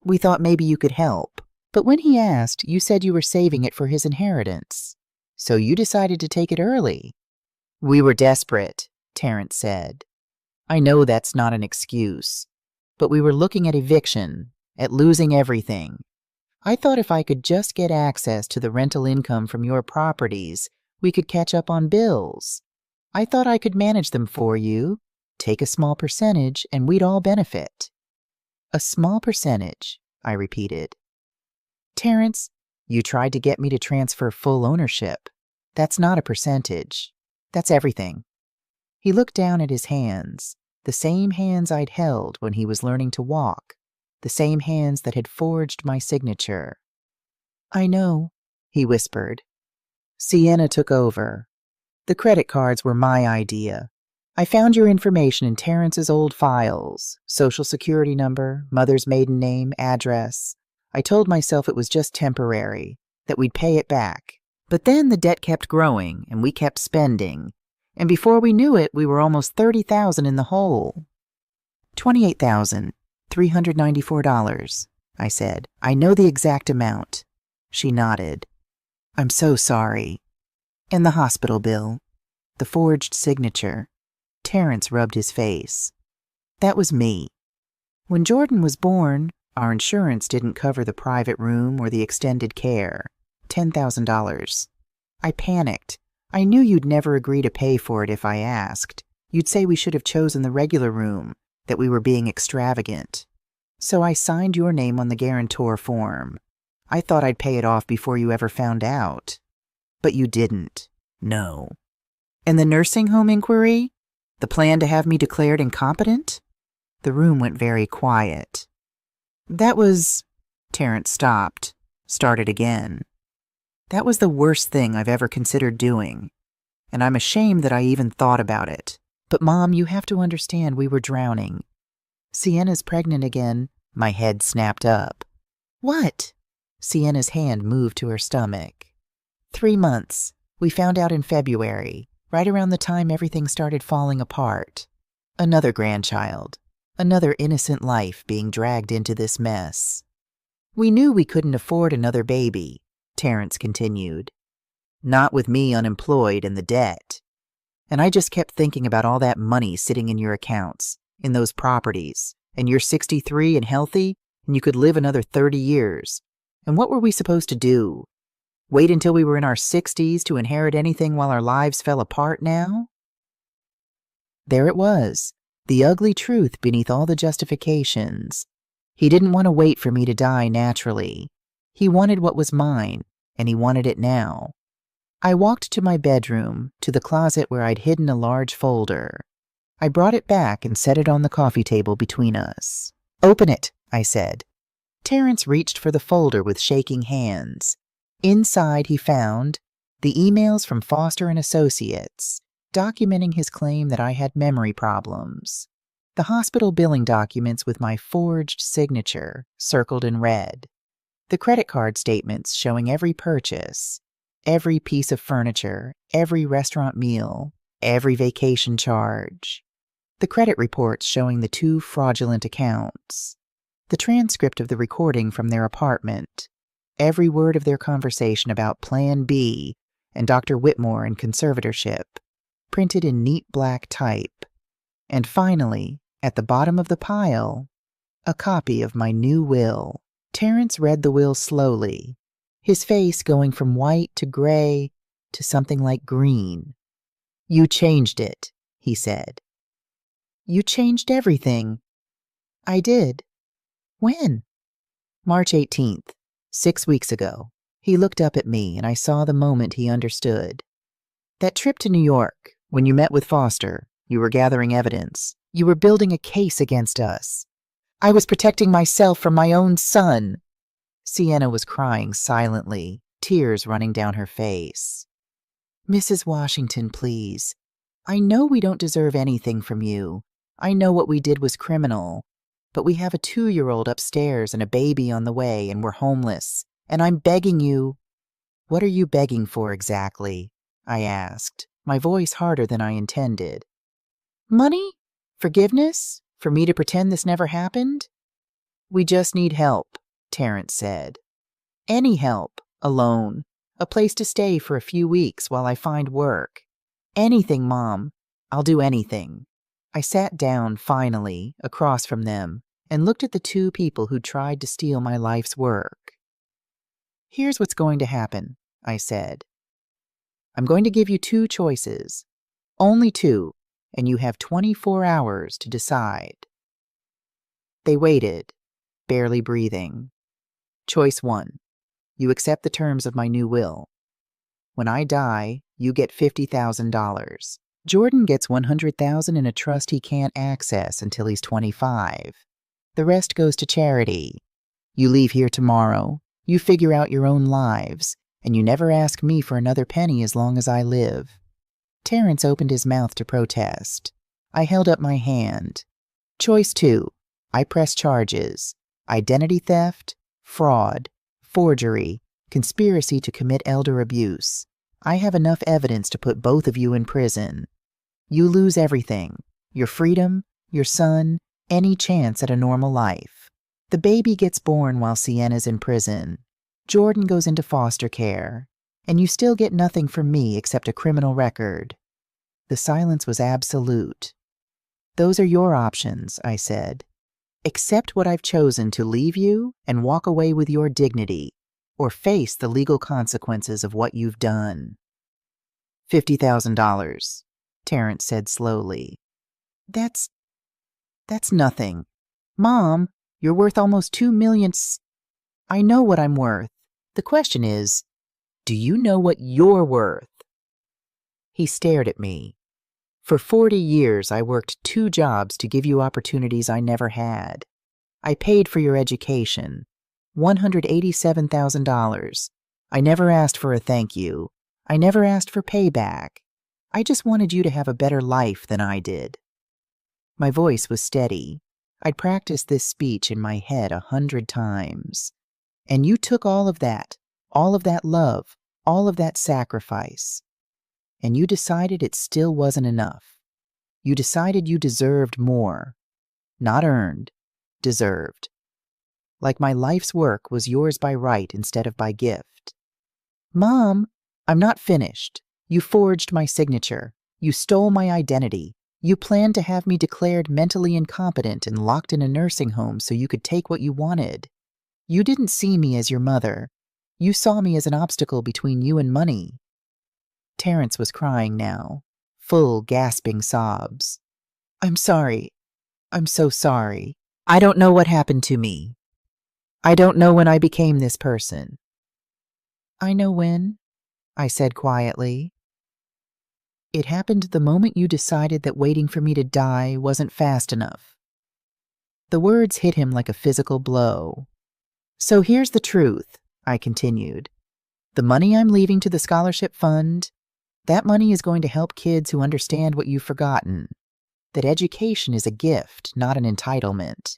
maybe you could help. But when he asked, you said you were saving it for his inheritance. So you decided to take it early. We were desperate, Terrence said. I know that's not an excuse, but we were looking at eviction, at losing everything. I thought if I could just get access to the rental income from your properties, we could catch up on bills. I thought I could manage them for you, take a small percentage, and we'd all benefit. A small percentage, I repeated. Terrence, you tried to get me to transfer full ownership. That's not a percentage. That's everything. He looked down at his hands, the same hands I'd held when he was learning to walk, the same hands that had forged my signature. I know, he whispered. Sienna took over. The credit cards were my idea. I found your information in Terrence's old files, social security number, mother's maiden name, address. I told myself it was just temporary, that we'd pay it back. But then the debt kept growing, and we kept spending. And before we knew it, we were almost $30,000 in the hole. $28,394, I said. I know the exact amount. She nodded. I'm so sorry. And the hospital bill. The forged signature. Terrence rubbed his face. That was me. When Jordan was born, our insurance didn't cover the private room or the extended care. $10,000. I panicked. I knew you'd never agree to pay for it if I asked. You'd say we should have chosen the regular room, that we were being extravagant. So I signed your name on the guarantor form. I thought I'd pay it off before you ever found out. But you didn't. No. And the nursing home inquiry? The plan to have me declared incompetent? The room went very quiet. That was... Terrence stopped, started again. That was the worst thing I've ever considered doing, and I'm ashamed that I even thought about it. But Mom, you have to understand we were drowning. Sienna's pregnant again. My head snapped up. What? Sienna's hand moved to her stomach. 3 months. We found out in February, right around the time everything started falling apart. Another grandchild. Another innocent life being dragged into this mess. We knew we couldn't afford another baby, Terrence continued. Not with me unemployed and the debt. And I just kept thinking about all that money sitting in your accounts, in those properties, and you're 63 and healthy, and you could live another 30 years. And what were we supposed to do? Wait until we were in our 60s to inherit anything while our lives fell apart now? There it was, the ugly truth beneath all the justifications. He didn't want to wait for me to die naturally. He wanted what was mine, and he wanted it now. I walked to my bedroom, to the closet where I'd hidden a large folder. I brought it back and set it on the coffee table between us. Open it, I said. Terrence reached for the folder with shaking hands. Inside he found the emails from Foster and Associates, documenting his claim that I had memory problems. The hospital billing documents with my forged signature, circled in red. The credit card statements showing every purchase, every piece of furniture, every restaurant meal, every vacation charge. The credit reports showing the 2 fraudulent accounts. The transcript of the recording from their apartment. Every word of their conversation about Plan B and Dr. Whitmore and conservatorship, printed in neat black type. And finally, at the bottom of the pile, a copy of my new will. Terrence read the will slowly, his face going from white to gray to something like green. You changed it, he said. You changed everything. I did. When? March 18th, 6 weeks ago. He looked up at me, and I saw the moment he understood. That trip to New York, when you met with Foster, you were gathering evidence. You were building a case against us. I was protecting myself from my own son. Sienna was crying silently, tears running down her face. Mrs. Washington, please. I know we don't deserve anything from you. I know what we did was criminal. But we have a 2-year-old upstairs and a baby on the way, and we're homeless. And I'm begging you. What are you begging for exactly? I asked, my voice harder than I intended. Money? Forgiveness? For me to pretend this never happened? We just need help, Terrence said. Any help, alone, a place to stay for a few weeks while I find work. Anything, Mom. I'll do anything. I sat down, finally, across from them, and looked at the two people who tried to steal my life's work. Here's what's going to happen, I said. I'm going to give you two choices. Only two, and you have 24 hours to decide. They waited, barely breathing. Choice 1. You accept the terms of my new will. When I die, you get $50,000. Jordan gets $100,000 in a trust he can't access until he's 25. The rest goes to charity. You leave here tomorrow. You figure out your own lives, and you never ask me for another penny as long as I live. Terrence opened his mouth to protest. I held up my hand. Choice 2. I press charges. Identity theft, fraud, forgery, conspiracy to commit elder abuse. I have enough evidence to put both of you in prison. You lose everything. Your freedom, your son, any chance at a normal life. The baby gets born while Sienna's in prison. Jordan goes into foster care. And you still get nothing from me except a criminal record. The silence was absolute. Those are your options, I said. Accept what I've chosen to leave you and walk away with your dignity, or face the legal consequences of what you've done. $50,000, Terrence said slowly. That's nothing. Mom, you're worth almost $2 million. I know what I'm worth. The question is, do you know what you're worth? He stared at me. For 40 years, I worked 2 jobs to give you opportunities I never had. I paid for your education, $187,000. I never asked for a thank you. I never asked for payback. I just wanted you to have a better life than I did. My voice was steady. I'd practiced this speech in my head 100 times. And you took all of that love, all of that sacrifice. And you decided it still wasn't enough. You decided you deserved more. Not earned, deserved. Like my life's work was yours by right instead of by gift. Mom, I'm not finished. You forged my signature. You stole my identity. You planned to have me declared mentally incompetent and locked in a nursing home so you could take what you wanted. You didn't see me as your mother. You saw me as an obstacle between you and money. Terrence was crying now, full, gasping sobs. I'm sorry. I'm so sorry. I don't know what happened to me. I don't know when I became this person. I know when, I said quietly. It happened the moment you decided that waiting for me to die wasn't fast enough. The words hit him like a physical blow. So here's the truth, I continued. The money I'm leaving to the scholarship fund, that money is going to help kids who understand what you've forgotten. That education is a gift, not an entitlement.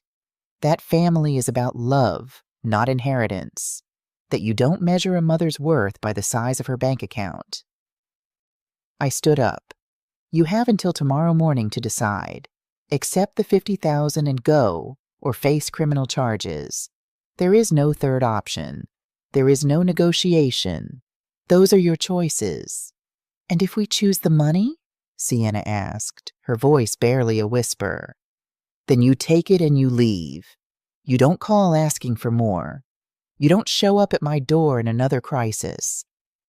That family is about love, not inheritance. That you don't measure a mother's worth by the size of her bank account. I stood up. You have until tomorrow morning to decide. Accept the $50,000 and go, or face criminal charges. There is no third option. There is no negotiation. Those are your choices. And if we choose the money? Sienna asked, her voice barely a whisper. Then you take it and you leave. You don't call asking for more. You don't show up at my door in another crisis.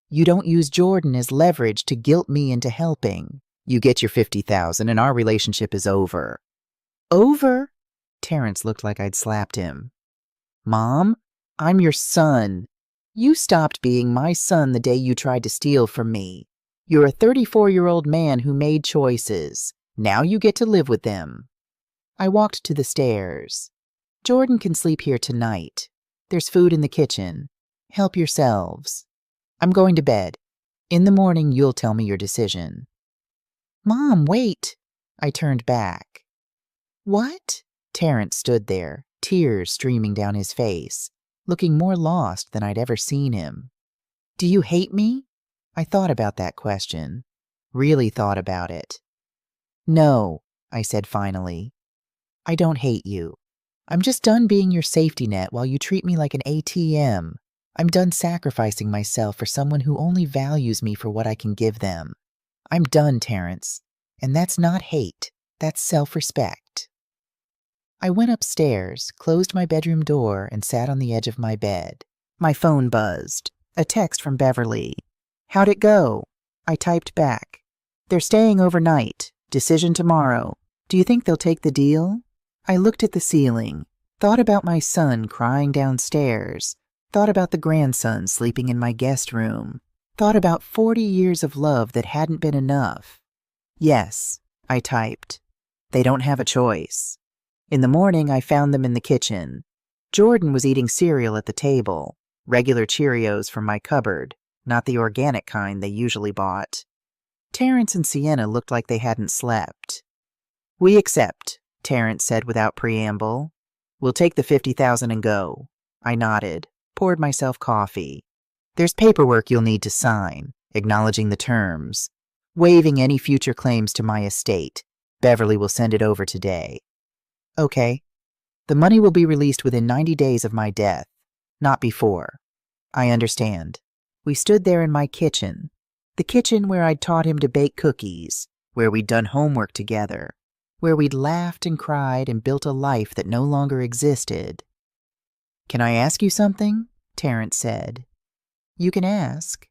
You don't use Jordan as leverage to guilt me into helping. You get your $50,000 and our relationship is over. Over? Terrence looked like I'd slapped him. Mom, I'm your son. You stopped being my son the day you tried to steal from me. You're a 34-year-old man who made choices. Now you get to live with them. I walked to the stairs. Jordan can sleep here tonight. There's food in the kitchen. Help yourselves. I'm going to bed. In the morning, you'll tell me your decision. Mom, wait. I turned back. What? Terrence stood there, tears streaming down his face, looking more lost than I'd ever seen him. Do you hate me? I thought about that question. Really thought about it. No, I said finally. I don't hate you. I'm just done being your safety net while you treat me like an ATM. I'm done sacrificing myself for someone who only values me for what I can give them. I'm done, Terrence. And that's not hate. That's self-respect. I went upstairs, closed my bedroom door, and sat on the edge of my bed. My phone buzzed. A text from Beverly. How'd it go? I typed back. They're staying overnight. Decision tomorrow. Do you think they'll take the deal? I looked at the ceiling, thought about my son crying downstairs, thought about the grandson sleeping in my guest room, thought about 40 years of love that hadn't been enough. Yes, I typed. They don't have a choice. In the morning, I found them in the kitchen. Jordan was eating cereal at the table, regular Cheerios from my cupboard, not the organic kind they usually bought. Terrence and Sienna looked like they hadn't slept. We accept, Terrence said without preamble. We'll take the $50,000 and go. I nodded, poured myself coffee. There's paperwork you'll need to sign, acknowledging the terms, waiving any future claims to my estate. Beverly will send it over today. Okay. The money will be released within 90 days of my death, not before. I understand. We stood there in my kitchen, the kitchen where I'd taught him to bake cookies, where we'd done homework together, where we'd laughed and cried and built a life that no longer existed. Can I ask you something? Terrence said. You can ask.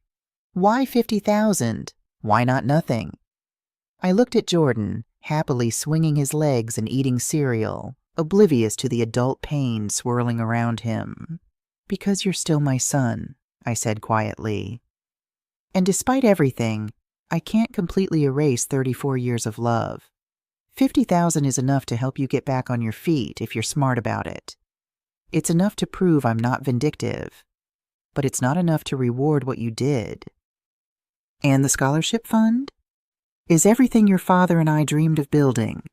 Why 50,000? Why not nothing? I looked at Jordan, happily swinging his legs and eating cereal, oblivious to the adult pain swirling around him. Because you're still my son, I said quietly. And despite everything, I can't completely erase 34 years of love. 50,000 is enough to help you get back on your feet if you're smart about it. It's enough to prove I'm not vindictive, but it's not enough to reward what you did. And the scholarship fund? Is everything your father and I dreamed of building,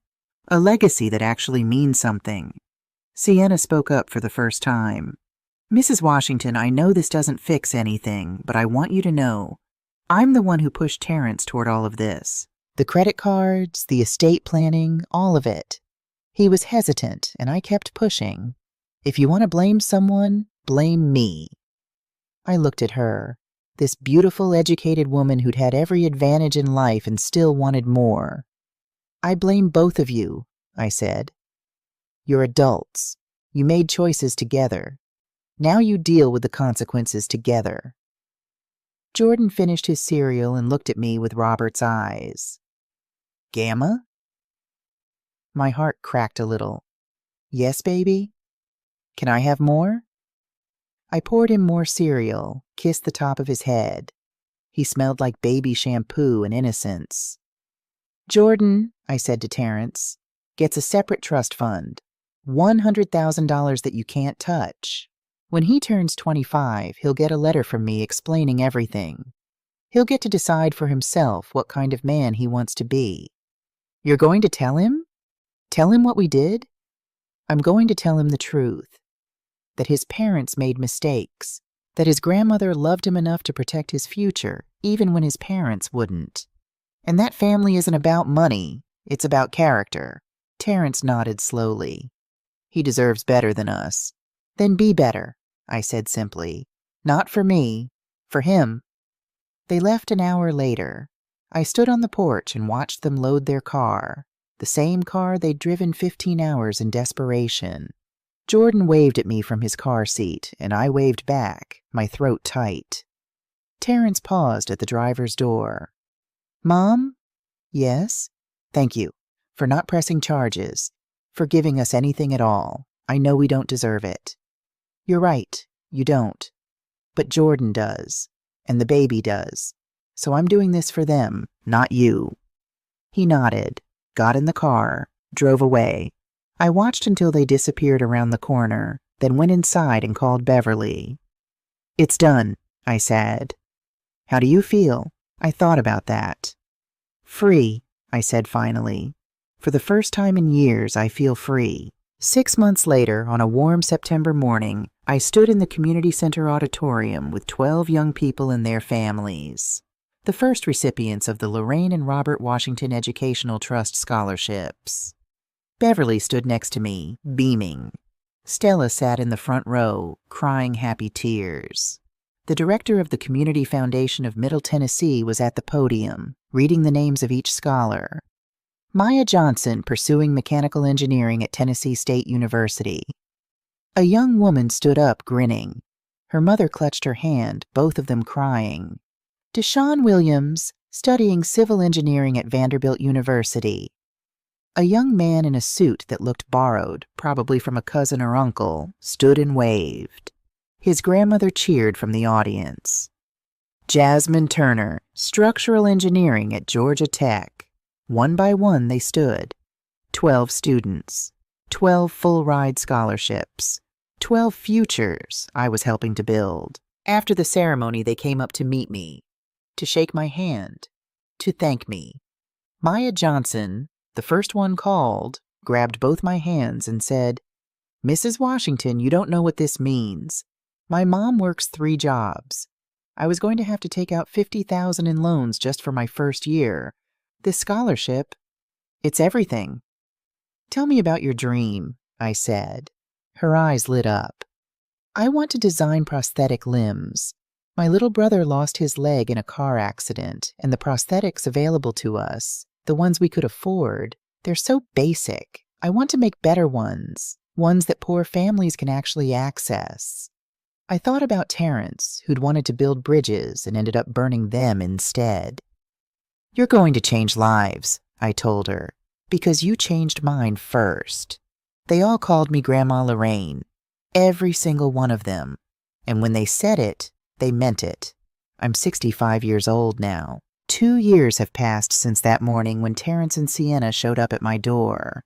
a legacy that actually means something. Sienna spoke up for the first time. Mrs. Washington, I know this doesn't fix anything, but I want you to know, I'm the one who pushed Terrence toward all of this. The credit cards, the estate planning, all of it. He was hesitant, and I kept pushing. If you want to blame someone, blame me. I looked at her, this beautiful, educated woman who'd had every advantage in life and still wanted more. I blame both of you, I said. You're adults. You made choices together. Now you deal with the consequences together. Jordan finished his cereal and looked at me with Robert's eyes. Gamma? My heart cracked a little. Yes, baby? Can I have more? I poured him more cereal, kissed the top of his head. He smelled like baby shampoo and innocence. Jordan, I said to Terrence, gets a separate trust fund, $100,000 that you can't touch. When he turns 25, he'll get a letter from me explaining everything. He'll get to decide for himself what kind of man he wants to be. You're going to tell him? Tell him what we did? I'm going to tell him the truth. That his parents made mistakes. That his grandmother loved him enough to protect his future, even when his parents wouldn't. And that family isn't about money. It's about character. Terrence nodded slowly. He deserves better than us. Then be better, I said simply. Not for me, for him. They left an hour later. I stood on the porch and watched them load their car, the same car they'd driven 15 hours in desperation. Jordan waved at me from his car seat, and I waved back, my throat tight. Terrence paused at the driver's door. Mom? Yes? Thank you, for not pressing charges, for giving us anything at all. I know we don't deserve it. You're right, you don't. But Jordan does, and the baby does. So I'm doing this for them, not you. He nodded, got in the car, drove away. I watched until they disappeared around the corner, then went inside and called Beverly. It's done, I said. How do you feel? I thought about that. Free, I said finally. For the first time in years, I feel free. 6 months later, on a warm September morning, I stood in the community center auditorium with 12 young people and their families, the first recipients of the Lorraine and Robert Washington Educational Trust scholarships. Beverly stood next to me, beaming. Stella sat in the front row, crying happy tears. The director of the Community Foundation of Middle Tennessee was at the podium, reading the names of each scholar. Maya Johnson, pursuing mechanical engineering at Tennessee State University. A young woman stood up, grinning. Her mother clutched her hand, both of them crying. Deshaun Williams, studying civil engineering at Vanderbilt University. A young man in a suit that looked borrowed, probably from a cousin or uncle, stood and waved. His grandmother cheered from the audience. Jasmine Turner, structural engineering at Georgia Tech. One by one they stood. 12 students, 12 full-ride scholarships, 12 futures I was helping to build. After the ceremony, they came up to meet me, to shake my hand, to thank me. Maya Johnson, the first one called, grabbed both my hands and said, "Mrs. Washington, you don't know what this means. My mom works 3 jobs. I was going to have to take out $50,000 in loans just for my first year. This scholarship, it's everything." "Tell me about your dream," I said. Her eyes lit up. "I want to design prosthetic limbs. My little brother lost his leg in a car accident, and the prosthetics available to us, the ones we could afford, they're so basic. I want to make better ones that poor families can actually access." I thought about Terrence, who'd wanted to build bridges and ended up burning them instead. "You're going to change lives," I told her, "because you changed mine first." They all called me Grandma Lorraine, every single one of them. And when they said it, they meant it. I'm 65 years old now. 2 years have passed since that morning when Terrence and Sienna showed up at my door.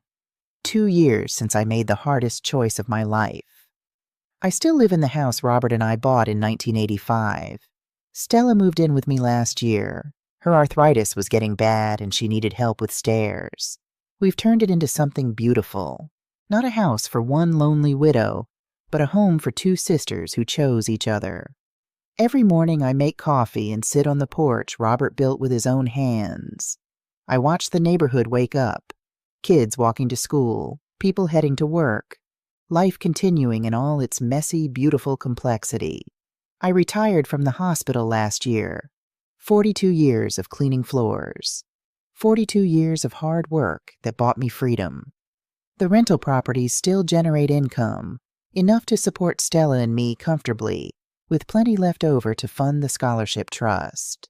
2 years since I made the hardest choice of my life. I still live in the house Robert and I bought in 1985. Stella moved in with me last year. Her arthritis was getting bad and she needed help with stairs. We've turned it into something beautiful. Not a house for one lonely widow, but a home for 2 sisters who chose each other. Every morning I make coffee and sit on the porch Robert built with his own hands. I watch the neighborhood wake up. Kids walking to school, people heading to work. Life continuing in all its messy, beautiful complexity. I retired from the hospital last year. 42 years of cleaning floors. 42 years of hard work that bought me freedom. The rental properties still generate income, enough to support Stella and me comfortably, with plenty left over to fund the scholarship trust.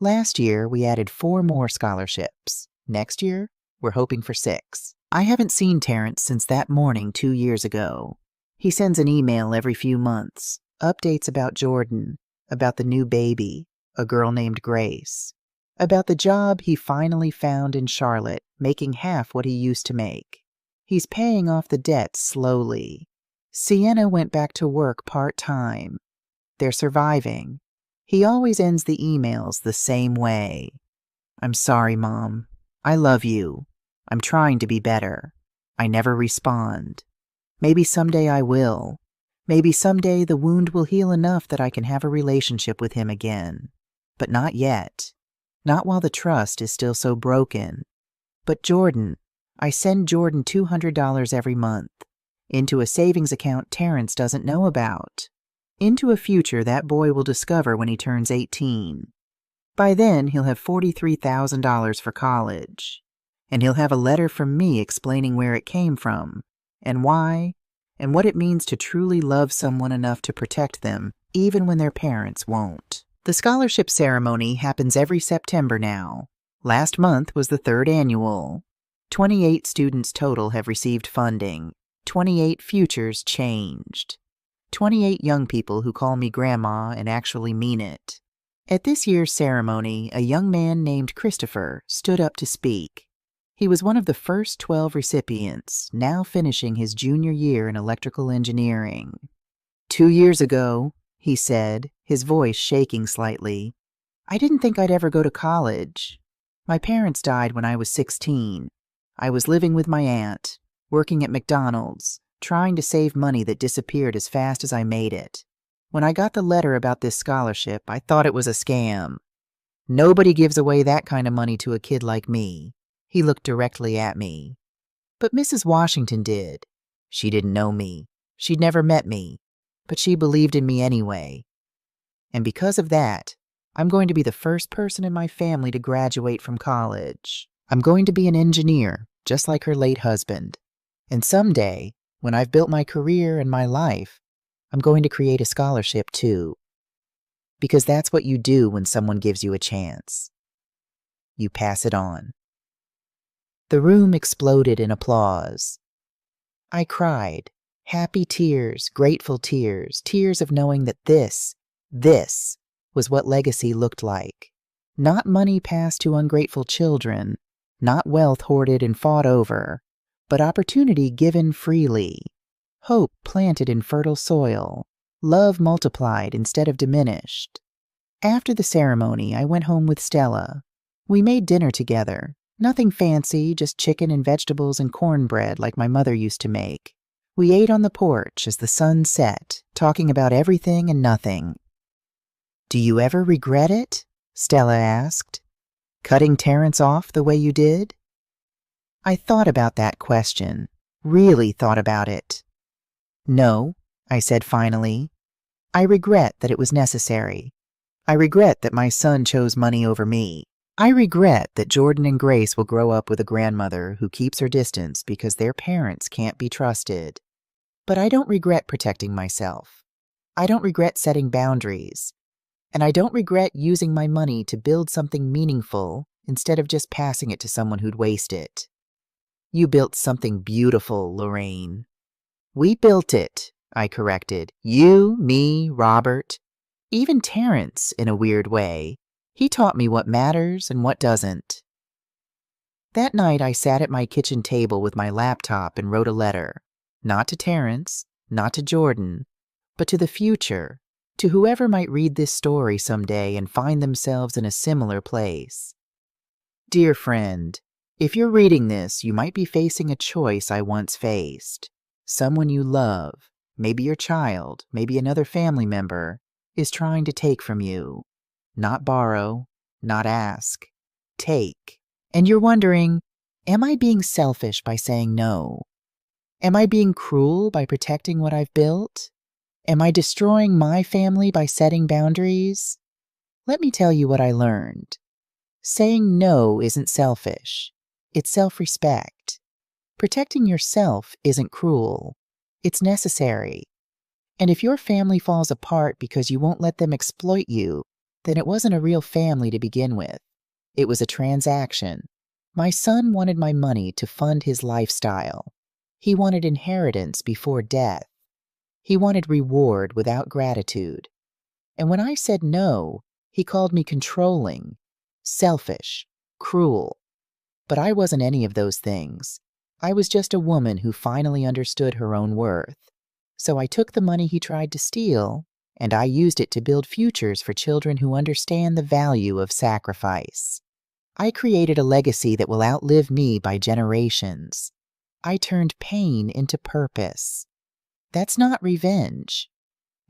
Last year, we added 4 more scholarships. Next year, we're hoping for 6. I haven't seen Terrence since that morning 2 years ago. He sends an email every few months, updates about Jordan, about the new baby, a girl named Grace, about the job he finally found in Charlotte, making half what he used to make. He's paying off the debt slowly. Sienna went back to work part-time. They're surviving. He always ends the emails the same way. "I'm sorry, Mom. I love you. I'm trying to be better. I never respond. Maybe someday I will. Maybe someday the wound will heal enough that I can have a relationship with him again. But not yet. Not while the trust is still so broken. But Jordan, I send Jordan $200 every month. Into a savings account Terrence doesn't know about. Into a future that boy will discover when he turns 18. By then, he'll have $43,000 for college. And he'll have a letter from me explaining where it came from, and why, and what it means to truly love someone enough to protect them, even when their parents won't." The scholarship ceremony happens every September now. Last month was the 3rd annual. 28 students total have received funding. 28 futures changed. 28 young people who call me Grandma and actually mean it. At this year's ceremony, a young man named Christopher stood up to speak. He was one of the first 12 recipients, now finishing his junior year in electrical engineering. 2 years ago, he said, his voice shaking slightly, "I didn't think I'd ever go to college. My parents died when I was 16. I was living with my aunt. working at McDonald's, trying to save money that disappeared as fast as I made it. When I got the letter about this scholarship, I thought it was a scam. Nobody gives away that kind of money to a kid like me. He looked directly at me. But Mrs. Washington did. She didn't know me. She'd never met me. But she believed in me anyway. And because of that, I'm going to be the first person in my family to graduate from college. I'm going to be an engineer, just like her late husband. And someday, when I've built my career and my life, I'm going to create a scholarship too. Because that's what you do when someone gives you a chance. You pass it on. The room exploded in applause. I cried. Happy tears, grateful tears, tears of knowing that this was what legacy looked like. Not money passed to ungrateful children, not wealth hoarded and fought over, but opportunity given freely, hope planted in fertile soil, love multiplied instead of diminished. After the ceremony, I went home with Stella. We made dinner together. Nothing fancy, just chicken and vegetables and cornbread like my mother used to make. We ate on the porch as the sun set, talking about everything and nothing. "Do you ever regret it?" Stella asked. "Cutting Terrence off the way you did?" I thought about that question, really thought about it. "No," I said finally. "I regret that it was necessary. I regret that my son chose money over me. I regret that Jordan and Grace will grow up with a grandmother who keeps her distance because their parents can't be trusted. But I don't regret protecting myself. I don't regret setting boundaries. And I don't regret using my money to build something meaningful instead of just passing it to someone who'd waste it." "You built something beautiful, Lorraine." "We built it," I corrected. "You, me, Robert. Even Terrence, in a weird way. He taught me what matters and what doesn't." That night I sat at my kitchen table with my laptop and wrote a letter. Not to Terrence, not to Jordan, but to the future, to whoever might read this story someday and find themselves in a similar place. Dear friend, if you're reading this, you might be facing a choice I once faced. Someone you love, maybe your child, maybe another family member, is trying to take from you. Not borrow, not ask. Take. And you're wondering, am I being selfish by saying no? Am I being cruel by protecting what I've built? Am I destroying my family by setting boundaries? Let me tell you what I learned. Saying no isn't selfish. It's self-respect. Protecting yourself isn't cruel. It's necessary. And if your family falls apart because you won't let them exploit you, then it wasn't a real family to begin with. It was a transaction. My son wanted my money to fund his lifestyle. He wanted inheritance before death. He wanted reward without gratitude. And when I said no, he called me controlling, selfish, cruel. But I wasn't any of those things. I was just a woman who finally understood her own worth. So I took the money he tried to steal, and I used it to build futures for children who understand the value of sacrifice. I created a legacy that will outlive me by generations. I turned pain into purpose. That's not revenge.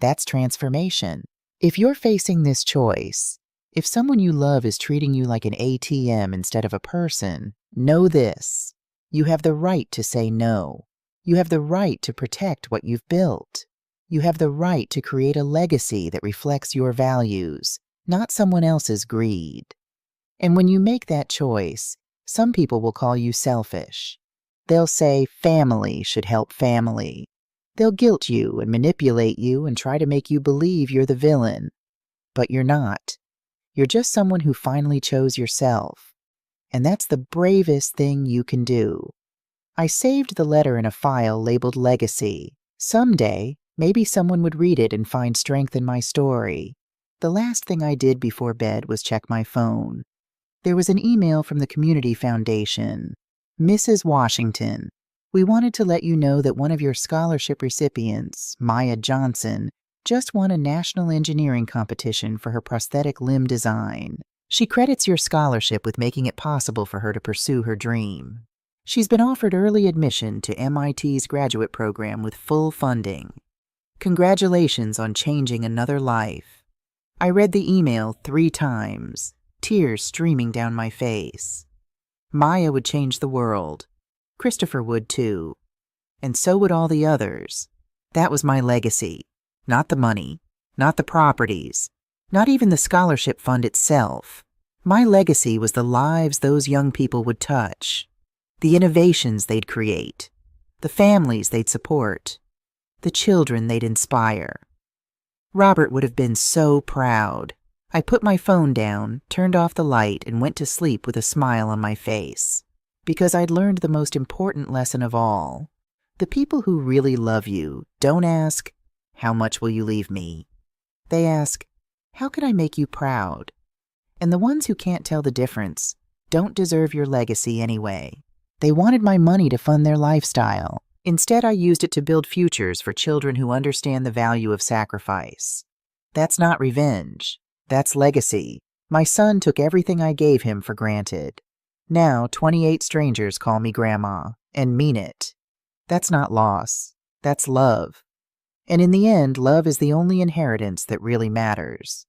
That's transformation. If you're facing this choice, if someone you love is treating you like an ATM instead of a person, know this. You have the right to say no. You have the right to protect what you've built. You have the right to create a legacy that reflects your values, not someone else's greed. And when you make that choice, some people will call you selfish. They'll say family should help family. They'll guilt you and manipulate you and try to make you believe you're the villain. But you're not. You're just someone who finally chose yourself. And that's the bravest thing you can do. I saved the letter in a file labeled Legacy. Someday, maybe someone would read it and find strength in my story. The last thing I did before bed was check my phone. There was an email from the Community Foundation. Mrs. Washington, we wanted to let you know that one of your scholarship recipients, Maya Johnson, just won a national engineering competition for her prosthetic limb design. She credits your scholarship with making it possible for her to pursue her dream. She's been offered early admission to MIT's graduate program with full funding. Congratulations on changing another life. I read the email 3 times, tears streaming down my face. Maya would change the world. Christopher would too. And so would all the others. That was my legacy. Not the money, not the properties, not even the scholarship fund itself. My legacy was the lives those young people would touch, the innovations they'd create, the families they'd support, the children they'd inspire. Robert would have been so proud. I put my phone down, turned off the light, and went to sleep with a smile on my face. Because I'd learned the most important lesson of all. The people who really love you don't ask, "How much will you leave me?" They ask, "How can I make you proud?" And the ones who can't tell the difference don't deserve your legacy anyway. They wanted my money to fund their lifestyle. Instead, I used it to build futures for children who understand the value of sacrifice. That's not revenge. That's legacy. My son took everything I gave him for granted. Now, 28 strangers call me Grandma, and mean it. That's not loss. That's love. And in the end, love is the only inheritance that really matters.